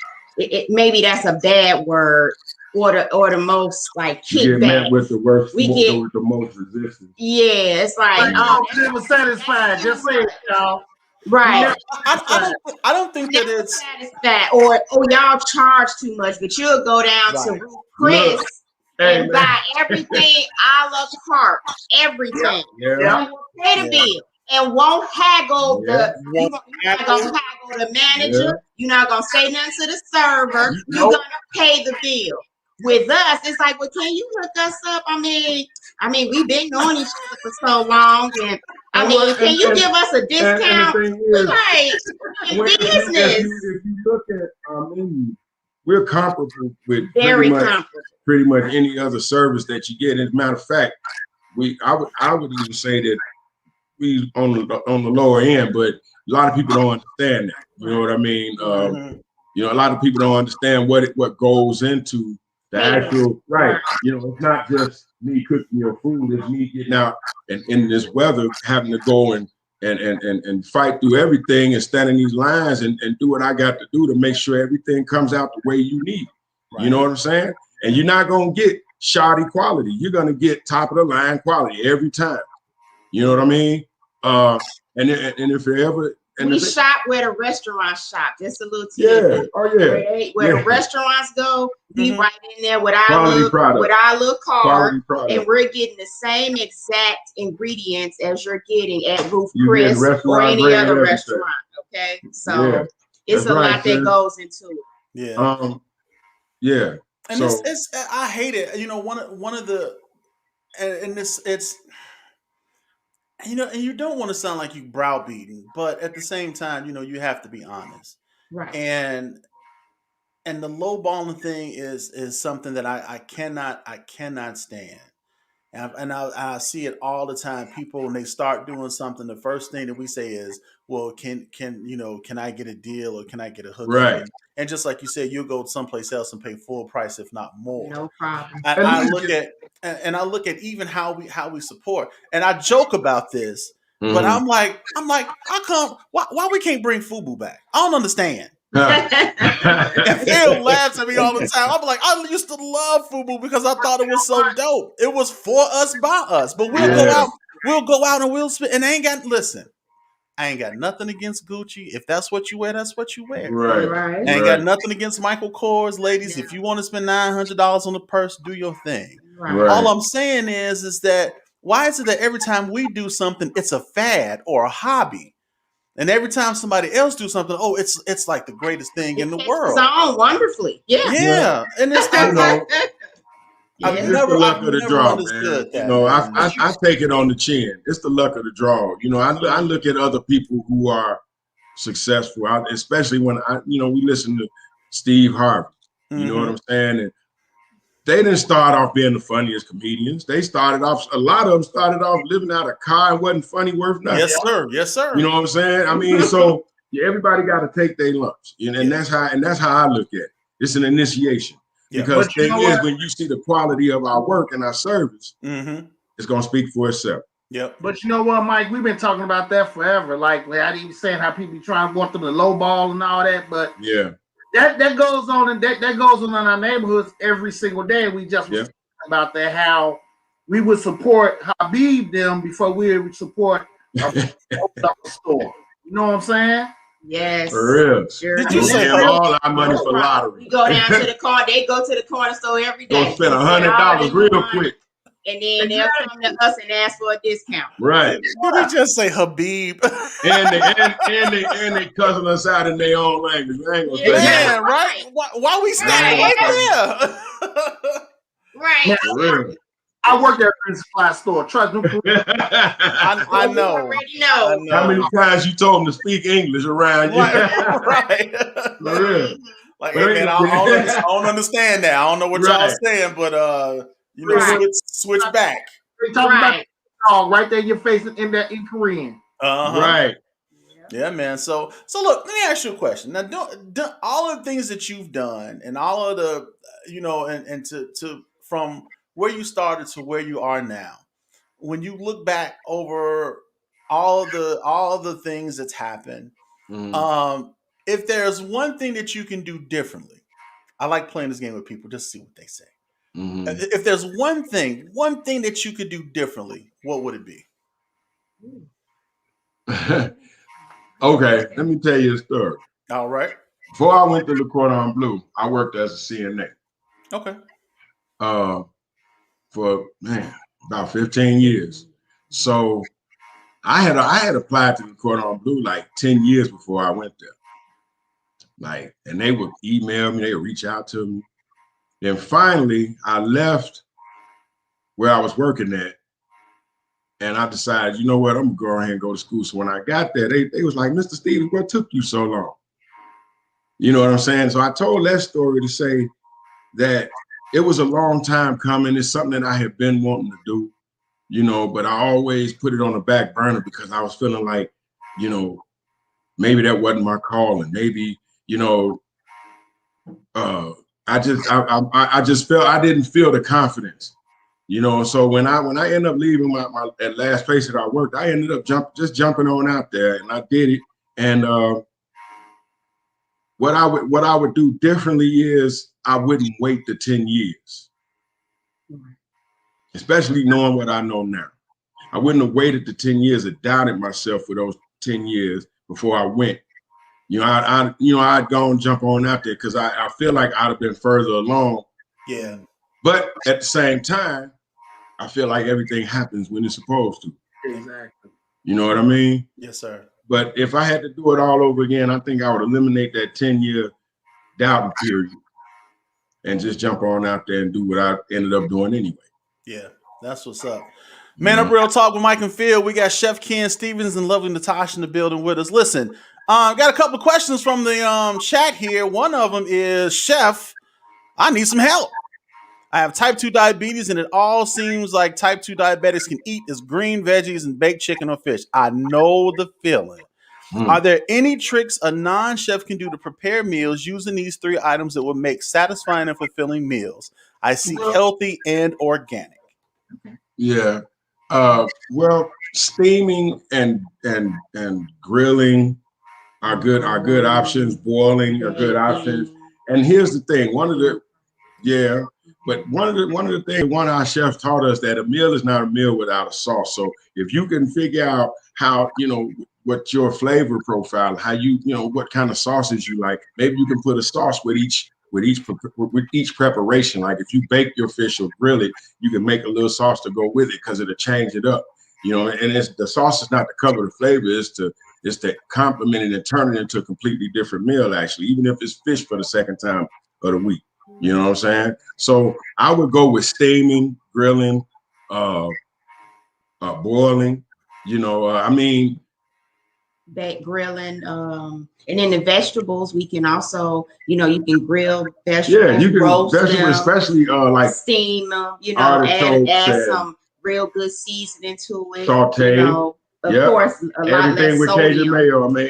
Maybe that's a bad word, or the most like kickback. You get met with the worst. With the most resistance. Yeah, it's like never satisfied. Just say it, y'all. Right. I don't think that it's satisfied, or y'all charge too much, but you'll go down to Ruth Chris and buy everything a la carte, everything. Pay the bill and won't haggle you're not gonna haggle the manager. You're not gonna say nothing to the server. You're gonna pay the bill. With us, it's like, well, can you hook us up? I mean, we've been knowing each other for so long, and can you give us a discount? Right, business. If you look at our menu, we're comparable with pretty much any other service that you get. As a matter of fact, I would even say that we on the lower end, but a lot of people don't understand that. You know what I mean? You know, a lot of people don't understand what goes into the actual You know, it's not just me cooking your food; it's me getting out and in this weather, having to go and fight through everything and stand in these lines and do what I got to do to make sure everything comes out the way you need. You know what I'm saying? And you're not gonna get shoddy quality. You're gonna get top of the line quality every time. You know what I mean? And if you're ever we shop where the restaurants shop. Just a little tip. Where the restaurants go, be right in there with our little card, and we're getting the same exact ingredients as you're getting at Ruth Chris or any other restaurant. Okay, so it's a lot that goes into it. And it's I hate it. You know, one of the and it's. You know, and you don't want to sound like you browbeating, but at the same time, you know, you have to be honest. Right. And the lowballing thing is something that I cannot stand. And I see it all the time. People, when they start doing something, the first thing that we say is, well, can I get a deal, or can I get a hookup? Right. And just like you said, you'll go someplace else and pay full price, if not more. No problem. I look at even how we support, and I joke about this, but I'm like, how come? Why we can't bring FUBU back? I don't understand. And Phil laughs at me all the time. I'm like, I used to love FUBU because I thought it was so dope. It was for us, by us. But we'll go out and we'll spend. And I ain't got nothing against Gucci. If that's what you wear, that's what you wear. Right. I ain't got nothing against Michael Kors, ladies. If you want to spend $900 on the purse, do your thing. Right. All I'm saying is that why is it that every time we do something, it's a fad or a hobby? And every time somebody else do something, it's like the greatest thing in the world. It's on wonderfully. Yeah. And it's It's the luck of the draw, man. You know, I take it on the chin. It's the luck of the draw. You know, I look at other people who are successful, especially when we listen to Steve Harvey. You know what I'm saying? And they didn't start off being the funniest comedians. A lot of them started off living out a car and wasn't funny worth nothing. Yes, sir. You know what I'm saying? I mean, so everybody got to take their lumps, and that's how I look at it. It's an initiation. Because the thing is, when you see the quality of our work and our service, it's gonna speak for itself. Yep. But you know what, Mike? We've been talking about that forever. Like I didn't saying how people try to want them to lowball and all that, but that goes on, and that goes on in our neighborhoods every single day. We just was talking about that, how we would support Habib them before we would support a store. You know what I'm saying? Yes. For real. Sure. Did you We say give all our money for lottery. We go down to the corner. They go to the corner store every day. Go spend $100 real quick. And then they'll come to us and ask for a discount. Right. Did he just say Habib? and they cussing us out in their own language. I ain't gonna say Man, right? Why we standing right there? Right. For real. I worked at a supply store. Trust me. I know. Already know. How many times you told them to speak English around you? Right. For real. Like, hey, man, I don't understand that. I don't know what y'all saying, but you know, switch back. They talking about the dog right there in your face in Korean. Right. Yeah, man. So look, let me ask you a question. Now, do all of the things that you've done, and all of the, you know, and to from where you started to where you are now, when you look back over all of the things that's happened, if there's one thing that you can do differently, I like playing this game with people just to see what they say. If there's one thing that you could do differently, what would it be? Okay, let me tell you a story. All right. Before I went to Le Cordon Bleu, I worked as a CNA. Okay. For about 15 years. So I had applied to Le Cordon Bleu like 10 years before I went there. Like, and they would email me, they would reach out to me. Then finally, I left where I was working at, and I decided, you know what, I'm gonna go ahead and go to school. So when I got there, they was like, Mr. Stevens, what took you so long? You know what I'm saying? So I told that story to say that it was a long time coming. It's something that I had been wanting to do, you know, but I always put it on the back burner because I was feeling like, you know, maybe that wasn't my calling. Maybe, you know, I just felt I didn't feel the confidence, you know. So when I ended up leaving my at last place that I worked, I ended up jumping on out there, and I did it. And what I would do differently is I wouldn't wait the 10 years, especially knowing what I know now. I wouldn't have waited the 10 years and doubted myself for those 10 years before I went. You know, I'd go and jump on out there because I feel like I'd have been further along. Yeah. But at the same time, I feel like everything happens when it's supposed to. Exactly. You know what I mean? Yes, sir. But if I had to do it all over again, I think I would eliminate that 10-year doubting period and just jump on out there and do what I ended up doing anyway. Yeah, that's what's up. ManUp Real Talk with Mike and Phil. We got Chef Ken Stevens and lovely Natasha in the building with us. Listen, got a couple of questions from the chat here. One of them is, Chef, I need some help. I have type 2 diabetes, and it all seems like type 2 diabetics can eat is green veggies and baked chicken or fish. I know the feeling. Are there any tricks a non-chef can do to prepare meals using these 3 items that will make satisfying and fulfilling meals? I see healthy and organic. Yeah. Well, steaming and grilling are good options. Boiling are good options. And here's the thing: one of the things one of our chefs taught us, that a meal is not a meal without a sauce. So if you can figure out how, you know, what your flavor profile, how you know what kind of sauces you like, maybe you can put a sauce with each preparation. Like if you bake your fish or grill it, you can make a little sauce to go with it because it'll change it up. You know, and the sauce is not to cover the flavor, it's to complement it and turn it into a completely different meal, actually, even if it's fish for the second time of the week. You know what I'm saying? So I would go with steaming, grilling, boiling, you know, grilling, and then the vegetables, we can also, you know, you can grill vegetables. Yeah, you can roast vegetables, them, especially like steam them, you know, add some real good seasoning to it. Saute. You know, of course, everything with Cajun mayo. I mean,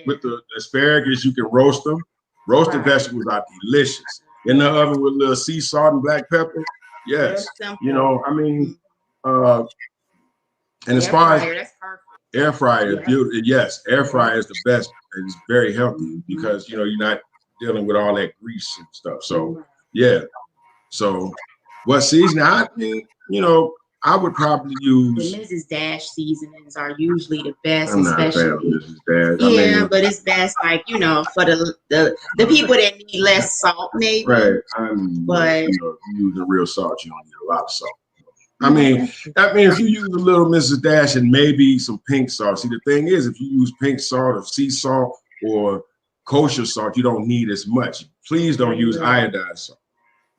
with the asparagus, you can roast them. Roasted vegetables are delicious. In the oven with a little sea salt and black pepper. Yes. You know, I mean, and as far as air fryer is beautiful. Yes, air fryer is the best. It's very healthy because, you know, you're not dealing with all that grease and stuff. So yeah. So what seasoning? I mean, you know, I would probably The use. Mrs. Dash seasonings are usually the best, I'm not a fan of especially. Mrs. Dash. Yeah, I mean, but it's best, like, you know, for the people that need less salt, maybe. right. But you know, if you're using real salt, you don't need a lot of salt. I mean, if you use a little Mrs. Dash and maybe some pink salt. See, the thing is, if you use pink salt or sea salt or kosher salt, you don't need as much. Please don't use iodized salt.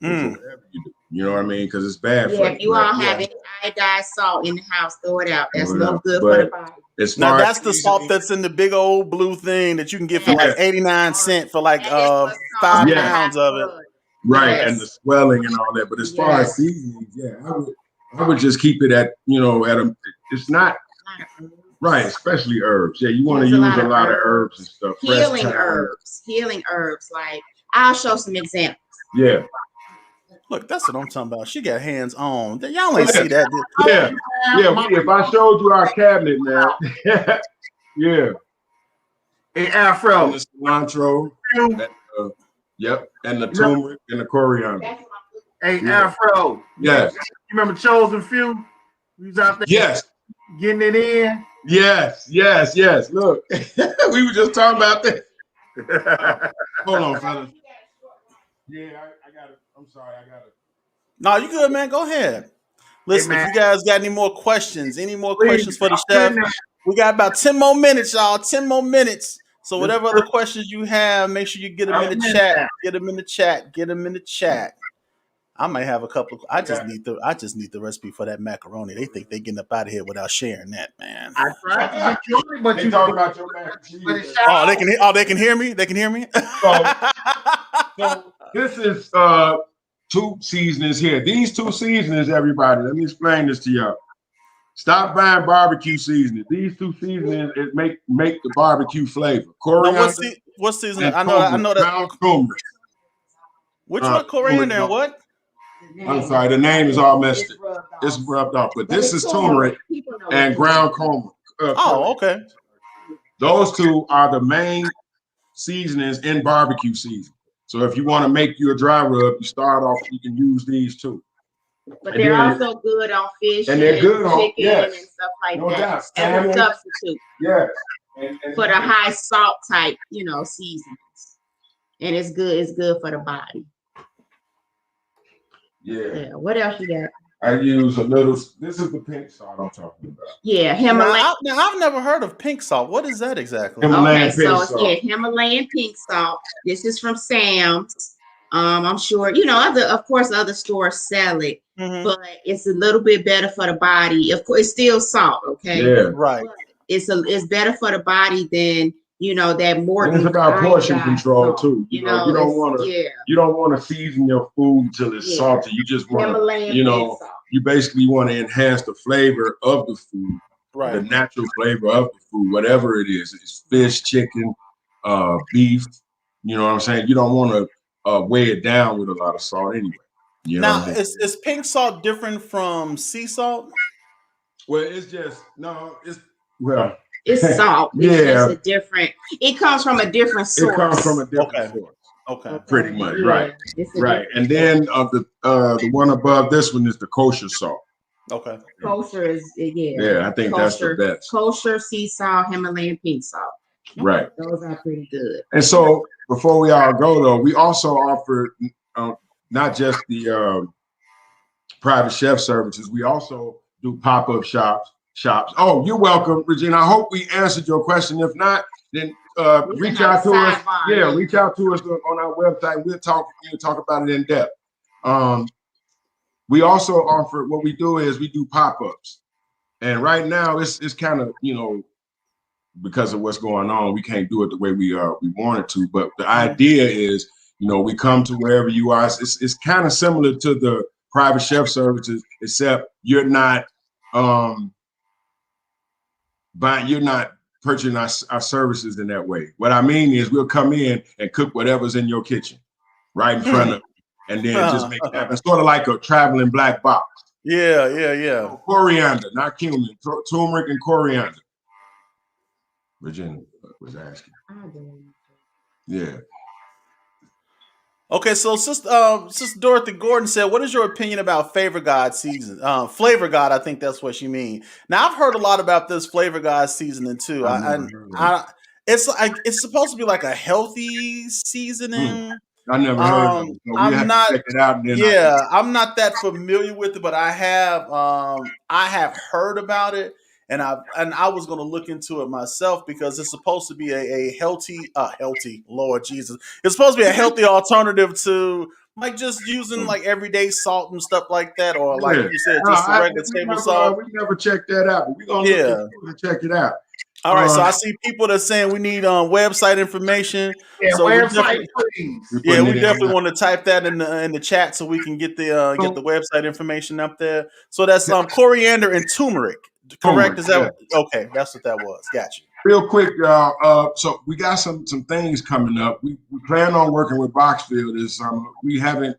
For whatever you do. You know what I mean? Because it's bad for you. if you all have any iodized salt in the house, throw it out. That's no good But for the body. as Now far that's as the salt that's in the big old blue thing that you can get for like 89 cents for like That is what's 5 causing pounds high of it. blood. right, Yes. and the swelling and all that. But as far as seasonings, I would just keep it at, you know, at a. It's not right, especially herbs. Yeah, you want to use a lot of herbs and stuff. Healing herbs. Like, I'll show some examples. Yeah. Look, that's what I'm talking about. She got hands on. Y'all ain't see that. Yeah. If I showed you our cabinet, man. Yeah. Hey, Afro. And the cilantro. Yep. And the turmeric and the coriander. Hey, Afro. Yes. You remember Chosen Few? We was out there. Yes. Getting it in. Yes. Look, we were just talking about this. Hold on, fellas. Yeah, I got it. I'm sorry, I got it. No, you good, man. Go ahead. Listen, if you guys got any more questions for the chef, we got about 10 more minutes, y'all. 10 more minutes. So whatever other questions you have, make sure you get them in the chat. Get them in the chat. I might have a couple. I just need the recipe for that macaroni. They think they getting up out of here without sharing that, man. I tried to get you on it, but They you talking about your mac and cheese. They can hear me. They can hear me. So this is 2 seasonings here. These 2 seasonings, everybody. Let me explain this to y'all. Stop buying barbecue seasoning. These 2 seasonings make the barbecue flavor. Coriander. Now, what seasoning? I know that. Turmeric. Which one? Coriander and what? I'm sorry, the name is all messed up. It's rubbed off, but this is turmeric and ground turmeric. Okay. Those 2 are the main seasonings in barbecue season. So if you want to make your dry rub, you start off, you can use these 2. But they're also good on fish and they're good on chicken and stuff like that. As a substitute. Yes. For the high salt type, you know, seasonings. And it's good for the body. Yeah. What else you got? I use a little. This is the pink salt I'm talking about. Yeah, Himalayan. Now I've never heard of pink salt. What is that exactly? Himalayan pink salt. Yeah, Himalayan pink salt. This is from Sam's. I'm sure other stores sell it, but it's a little bit better for the body. Of course, it's still salt. Okay. Yeah. Right. But it's better for the body than that more. And it's about portion control too. You don't want to season your food till it's salty. You just want to, you basically want to enhance the flavor of the food, right? The natural flavor of the food, whatever it is. It's fish, chicken, beef. You know what I'm saying? You don't want to weigh it down with a lot of salt anyway. You know now, is pink salt different from sea salt? Well, it's salt. It's just a different. It comes from a different source. It comes from a different source. Okay. Pretty much, right. Right. And then the one above this one is the kosher salt. Okay. Kosher is Yeah, I think that's the best. Kosher sea salt, Himalayan pink salt. Right. Those are pretty good. And so before we all go though, we also offer not just the private chef services. We also do pop-up shops. Oh, you're welcome, Regina. I hope we answered your question. If not, then reach out to us. Yeah, reach out to us on our website. We'll talk about it in depth. We also offer, what we do is we do pop-ups. And right now it's kind of, because of what's going on, we can't do it the way we wanted to. But the idea is, we come to wherever you are. It's kind of similar to the private chef services, except you're not purchasing our services in that way. What I mean is we'll come in and cook whatever's in your kitchen right in front of you, and then just make it happen. It's sort of like a traveling black box. Yeah. So coriander, not cumin, turmeric and coriander. Virginia was asking. Yeah. Okay, so Sister Dorothy Gordon said, "What is your opinion about Flavor God season? Flavor God, I think that's what she mean. Now I've heard a lot about this Flavor God seasoning too. I've never heard of it. It's like it's supposed to be like a healthy Hmm. seasoning. I never heard of it, so we I'm have to not. check it out, and then I can. Yeah, I'm not that familiar with it, but I have heard about it, and I was going to look into it myself because it's supposed to be a healthy Lord Jesus, it's supposed to be a healthy alternative to like just using like everyday salt and stuff like that, or like Yeah. you said, No, just the regular table salt. we never checked that out, but we're gonna look into Yeah. it and check it out. All right, so I see people that saying we need website information. Yeah, So we website, definitely please. We're Yeah, putting we it definitely in. want to type that in the chat so we can get the website information up there. So that's coriander and turmeric, correct? Homework, Is that yeah. okay? That's what that was. Got you. Real quick, so we got some things coming up. We plan on working with Boxville this summer. We haven't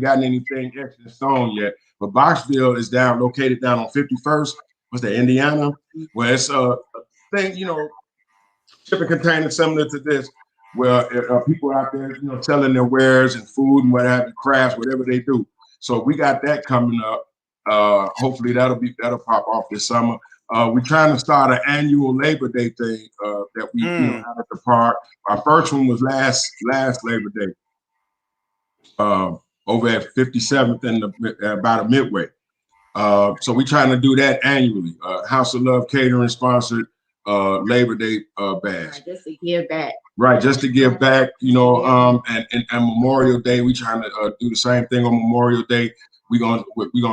gotten anything extra in stone yet, but Boxville is located down on 51st. What's that, Indiana? Where it's a thing, shipping container similar to this, where people out there, selling their wares and food and what have you, crafts, whatever they do. So we got that coming up. Hopefully that'll pop off this summer. We're trying to start an annual Labor Day thing that we have at the park. Our first one was last Labor Day over at 57th and about a Midway. So we're trying to do that annually. House of Love Catering sponsored Labor Day bash. Right, just to give back. Right, just to give back, and Memorial Day, we trying to do the same thing on Memorial Day. We're gonna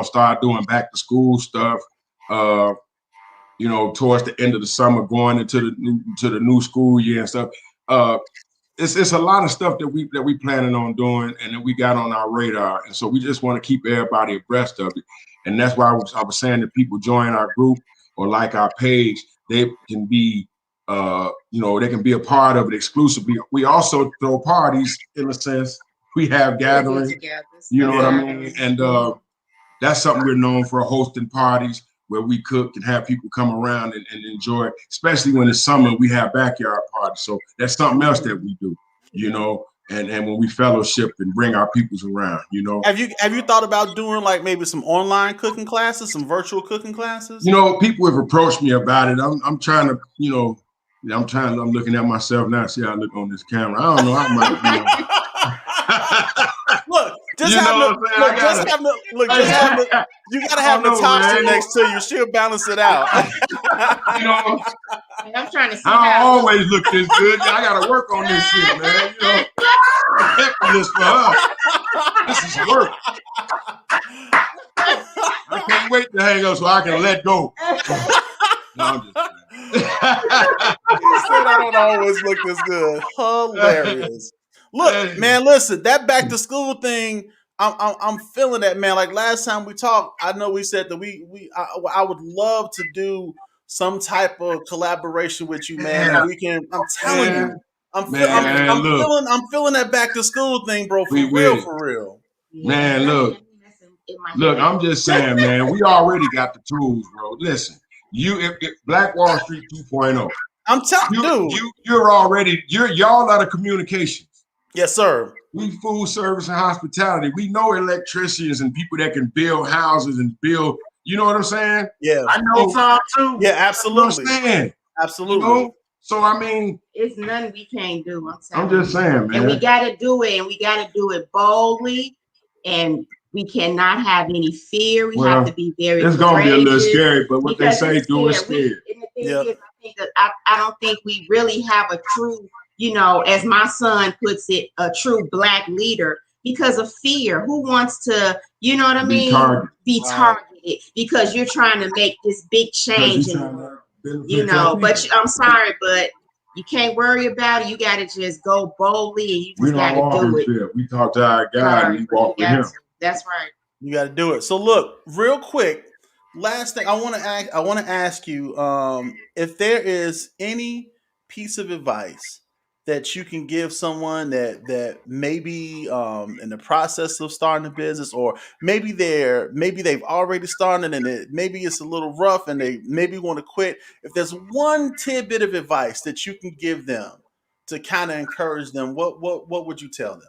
start doing back to school stuff. Towards the end of the summer, going into the new school year and stuff. It's a lot of stuff that we planning on doing and that we got on our radar, and so we just want to keep everybody abreast of it. And that's why I was saying that people join our group or like our page, they can be they can be a part of it exclusively. We also throw parties in a sense. We have gatherings, what I mean, and that's something we're known for, hosting parties where we cook and have people come around and enjoy, especially when it's summer, we have backyard parties. So that's something else that we do, and when we fellowship and bring our peoples around, Have you thought about doing like maybe some online cooking classes, some virtual cooking classes? People have approached me about it. I'm trying to, I'm looking at myself now, see how I look on this camera. I don't know, I might, Look, you gotta have Natasha next to you. She'll balance it out. I'm trying to see I don't always look this good. I gotta work on this shit, man. This for her. This is work. I can't wait to hang up so I can let go. No, I'm just He said I don't always look this good. Hilarious. Look, man, listen, that back to school thing, I'm feeling that, man. Like last time we talked, I know we said that I would love to do some type of collaboration with you, man. And we can. I'm telling you, I'm feeling that back to school thing, bro. For real. Man, look. I'm just saying, man. We already got the tools, bro. Listen, if Black Wall Street 2.0. I'm telling you, y'all out of communications. Yes, sir. We food service and hospitality. We know electricians and people that can build houses and build. You know what I'm saying? Yeah, I know some too. Yeah, absolutely. You know what I'm saying? Absolutely. So I mean, it's nothing we can't do. I'm just saying, man. And we got to do it, and we got to do it boldly, and we cannot have any fear. We have to be very. It's gonna be a little scary, but what they say, do is scared. And the thing is, I think that I don't think we really have a true, as my son puts it, a true Black leader because of fear. Who wants to, you know what I mean? Be targeted because you're trying to make this big change, But I'm sorry, but you can't worry about it. You got to just go boldly, and you just got to do it. Fear. We talk to our God and we walk with Him. That's right. You got to do it. So look, real quick, last thing I want to ask you, if there is any piece of advice that you can give someone that maybe in the process of starting a business, or maybe they've already started and maybe it's a little rough and they maybe want to quit. If there's one tidbit of advice that you can give them to kind of encourage them, what would you tell them?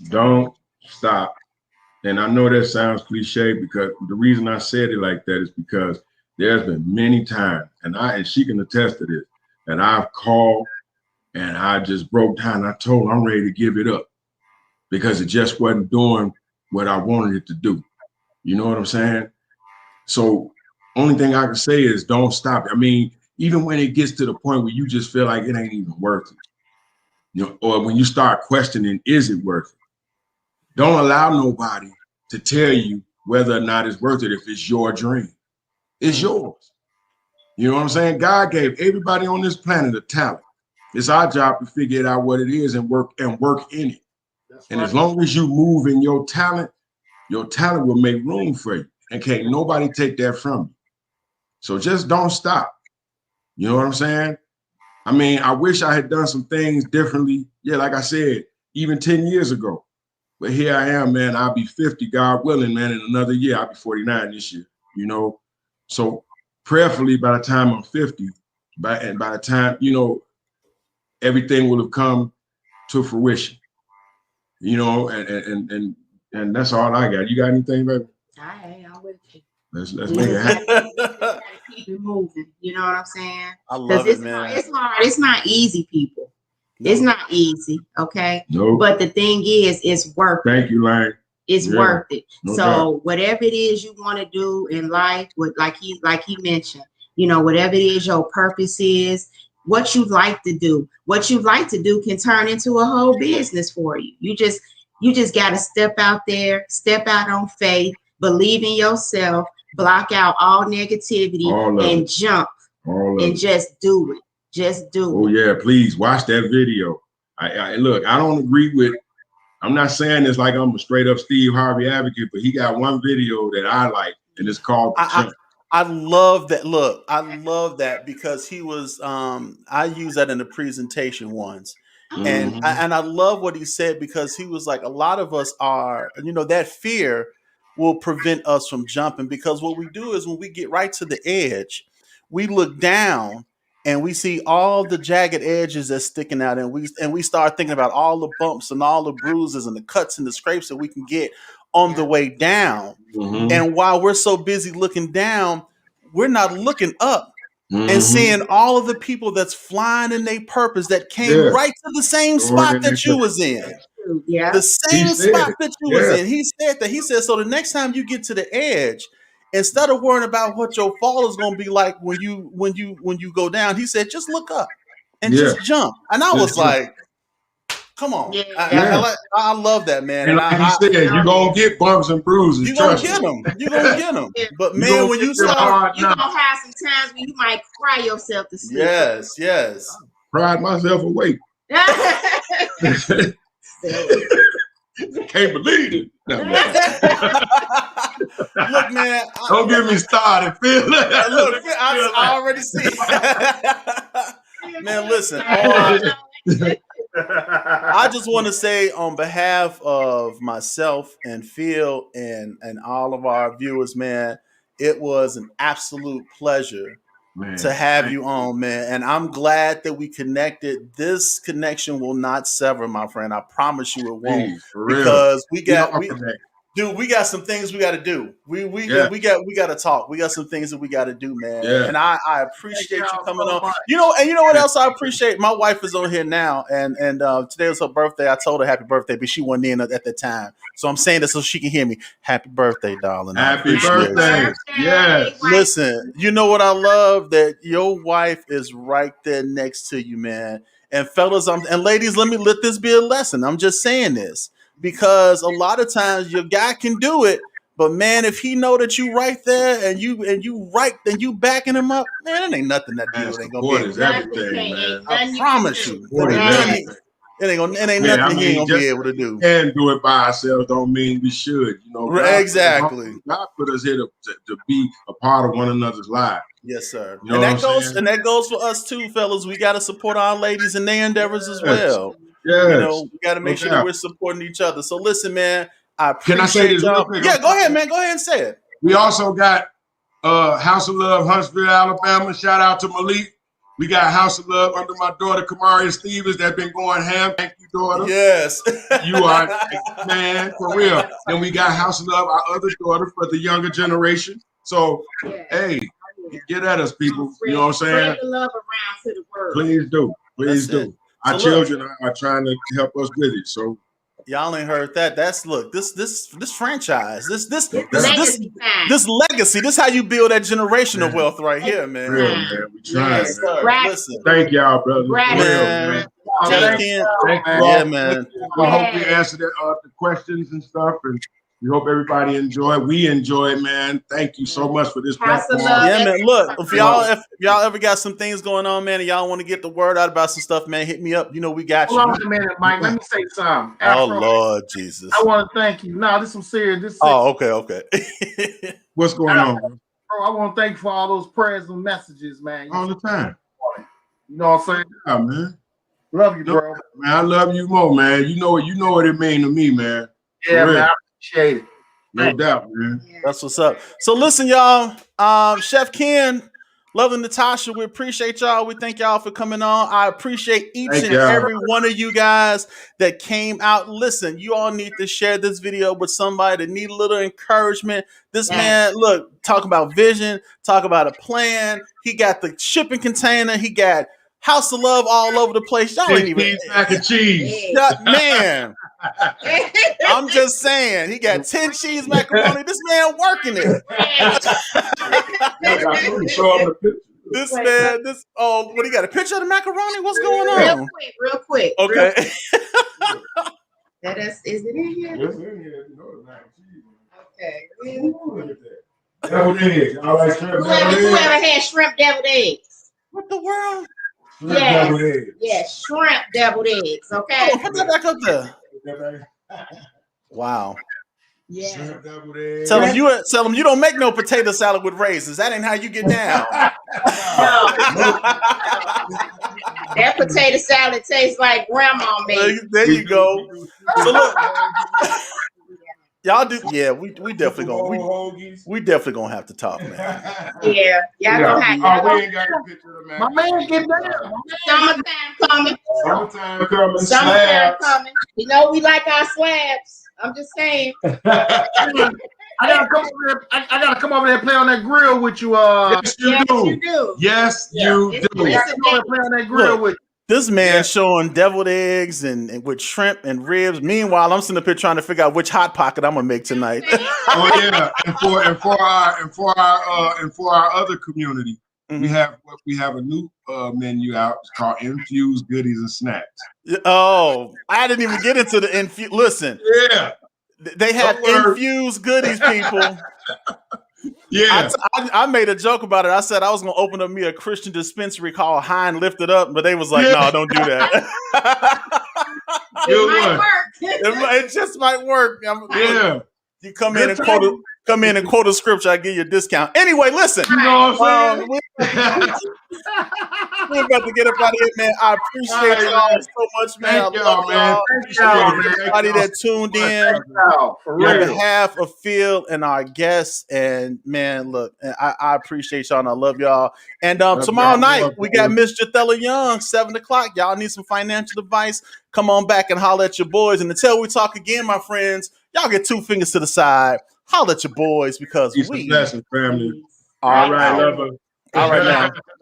Don't stop. And I know that sounds cliche because the reason I said it like that is because there's been many times, and she can attest to this, that I've called and I just broke down. I told her I'm ready to give it up because it just wasn't doing what I wanted it to do. You know what I'm saying? So only thing I can say is don't stop. I mean, even when it gets to the point where you just feel like it ain't even worth it, you know, or when you start questioning, is it worth it? Don't allow nobody to tell you whether or not it's worth it if it's your dream. It's yours. You know what I'm saying? God gave everybody on this planet a talent. It's our job to figure out what it is and work in it. And as long as you move in your talent will make room for you. And can't nobody take that from you. So just don't stop. You know what I'm saying? I mean, I wish I had done some things differently. Yeah, like I said, even 10 years ago. But here I am, man. I'll be 50, God willing, man. In another year, I'll be 49 this year, you know? So prayerfully, by the time I'm 50, by the time, you know, everything will have come to fruition, you know, and that's all I got. You got anything, baby? I'm with you. Let's make it happen. Gotta keep it moving. You know what I'm saying? I love it, man. It's hard. It's not easy, people. No. It's not easy. Okay. No. But the thing is, it's worth it. Thank you, Lang. It's worth it. No so doubt. Whatever it is you want to do in life, like he mentioned, you know, whatever it is your purpose is, what you like to do can turn into a whole business for you. You just got to step out there, step out on faith, believe in yourself, block out all negativity and jump and just do it. Just do it. Oh yeah, please watch that video. I look, I don't agree with, I'm not saying this like I'm a straight up Steve Harvey advocate, but he got one video that I like and it's called I love that. Look, I love that because he was I use that in the presentation once. And I love what he said because he was like, a lot of us are, you know, that fear will prevent us from jumping because what we do is when we get right to the edge, we look down and we see all the jagged edges that's sticking out, and we start thinking about all the bumps and all the bruises and the cuts and the scrapes that we can get on the way down. And while we're so busy looking down, we're not looking up and seeing all of the people that's flying in their purpose that came right to the same spot that you was in. Yeah. The same spot that you was in. He said that. He said, so the next time you get to the edge, instead of worrying about what your fall is going to be like when you go down, he said, just look up and just jump. And I was like, come on. I love that, man. And like he said, you're going to get bumps and bruises. You're going to get them. You're going to get them. But man, when you start, you're going to have some times when you might cry yourself to sleep. Yes. Cried myself awake. Can't believe it. No, look, man. Don't get me started, Phil. Look, I already see. Man, listen. I just want to say on behalf of myself and Phil and all of our viewers, man, it was an absolute pleasure to have you on, man. And I'm glad that we connected. This connection will not sever, my friend. I promise you it won't. Because we got some things we got to do. We got to talk. We got some things that we got to do, man. Yeah. And I appreciate you coming on. You know what else I appreciate? My wife is on here now, and today was her birthday. I told her happy birthday, but she wasn't in at the time. So I'm saying this so she can hear me. Happy birthday, darling. Happy birthday. Yes. Listen, you know what I love? That your wife is right there next to you, man. And fellas, and ladies, let this be a lesson. I'm just saying this. Because a lot of times your guy can do it, but man, if he know that you right there and you backing him up, man, it ain't nothing that dude ain't gonna be able to do. Man. I promise you, it ain't nothing he ain't gonna be able to do. And do it by ourselves don't mean we should, you know. Exactly. God put us here to be a part of one another's lives. Yes, sir. You know and that goes for us too, fellas. We got to support our ladies in their endeavors as well. Yes. You know, we got to make sure that we're supporting each other. So listen, man, I appreciate Can I say this real quick? Yeah, go ahead, man. Go ahead and say it. We also got House of Love, Huntsville, Alabama. Shout out to Malik. We got House of Love under my daughter, Kamaria Stevens, that been going ham. Thank you, daughter. Yes. You are, man, for real. Then we got House of Love, our other daughter, for the younger generation. So, hey, get at us, people. You know what I'm saying? Spread the love around to the world. Please do. Please do. Our children are trying to help us with it. So y'all ain't heard that. That's this franchise. This legacy. This how you build that generational wealth right here, man. Real, man. We trying. Yes, listen. Thank y'all, brother. Man. Thank you. Yeah, man. We hope we answered the questions and stuff, and we hope everybody enjoyed. We enjoyed, man. Thank you so much for this platform. Yeah, man. Look, if y'all ever got some things going on, man, and y'all want to get the word out about some stuff, man, hit me up. You know we got you. Hold on a minute, Mike. Let me say something. Oh Lord Jesus. I want to thank you. No, this is some serious. Okay. What's going on, bro? Bro, I want to thank you for all those prayers and messages, man. All the time. You know what I'm saying? Yeah, man. Love you, bro. Man, I love you more, man. You know what it means to me, man. Yeah, man. I appreciate it. No doubt, man. That's what's up. So listen, y'all. Chef Ken, Love and Natasha, we appreciate y'all. We thank y'all for coming on. I appreciate each and every one of you guys that came out. Listen, you all need to share this video with somebody that need a little encouragement. This man, look, talk about vision, talk about a plan. He got the shipping container. He got House of Love all over the place. Y'all ain't even mac and cheese. Man. I'm just saying, he got 10 cheese macaroni. This man working it. What, he got a picture of the macaroni? What's going on? Real quick. Okay. Is it in here? Yes, in here. You know, mac and cheese. Okay. Ooh, look at that. Deviled eggs. All right, shrimp Whoever had shrimp deviled eggs. What the world? Deviled eggs. Yes, shrimp deviled eggs. Okay. Oh, put that back up there. Wow. Yeah. Tell him you don't make no potato salad with raisins. That ain't how you get down. That potato salad tastes like grandma made. There you go. So look, y'all do. Yeah, we definitely gonna have to talk, man. Yeah, y'all gonna have to. We ain't got a picture of the my man, get down. Summertime coming. Summertime coming. Summertime coming. You know we like our slabs. I'm just saying. I gotta come over there and play on that grill with you. Yes, you do. Yes, you do. Play on that grill with you. This man showing deviled eggs and with shrimp and ribs. Meanwhile, I'm sitting up here trying to figure out which hot pocket I'm gonna make tonight. Oh yeah, and for our other community, we have a new menu out. It's called Infused Goodies and Snacks. Oh, I didn't even get into the infused. Listen, they have infused goodies, people. Yeah, I made a joke about it. I said I was gonna open up me a Christian dispensary called High and Lift It Up, but they was like, "No, don't do that." It might work. It just might work. You come in and quote a scripture, I give you a discount. Anyway, listen. You know what I'm saying? We're about to get up out of here, man. I appreciate y'all so much, man. Thank y'all, man. Thank y'all, everybody that tuned in. On behalf of Phil and our guests, and man, look, I appreciate y'all and I love y'all. And tomorrow night we got Miss Jathella Young, 7:00. Y'all need some financial advice? Come on back and holler at your boys. And until we talk again, my friends, y'all get 2 fingers to the side. Holler at your boys because we blessings, family. All right, lover. All right, now.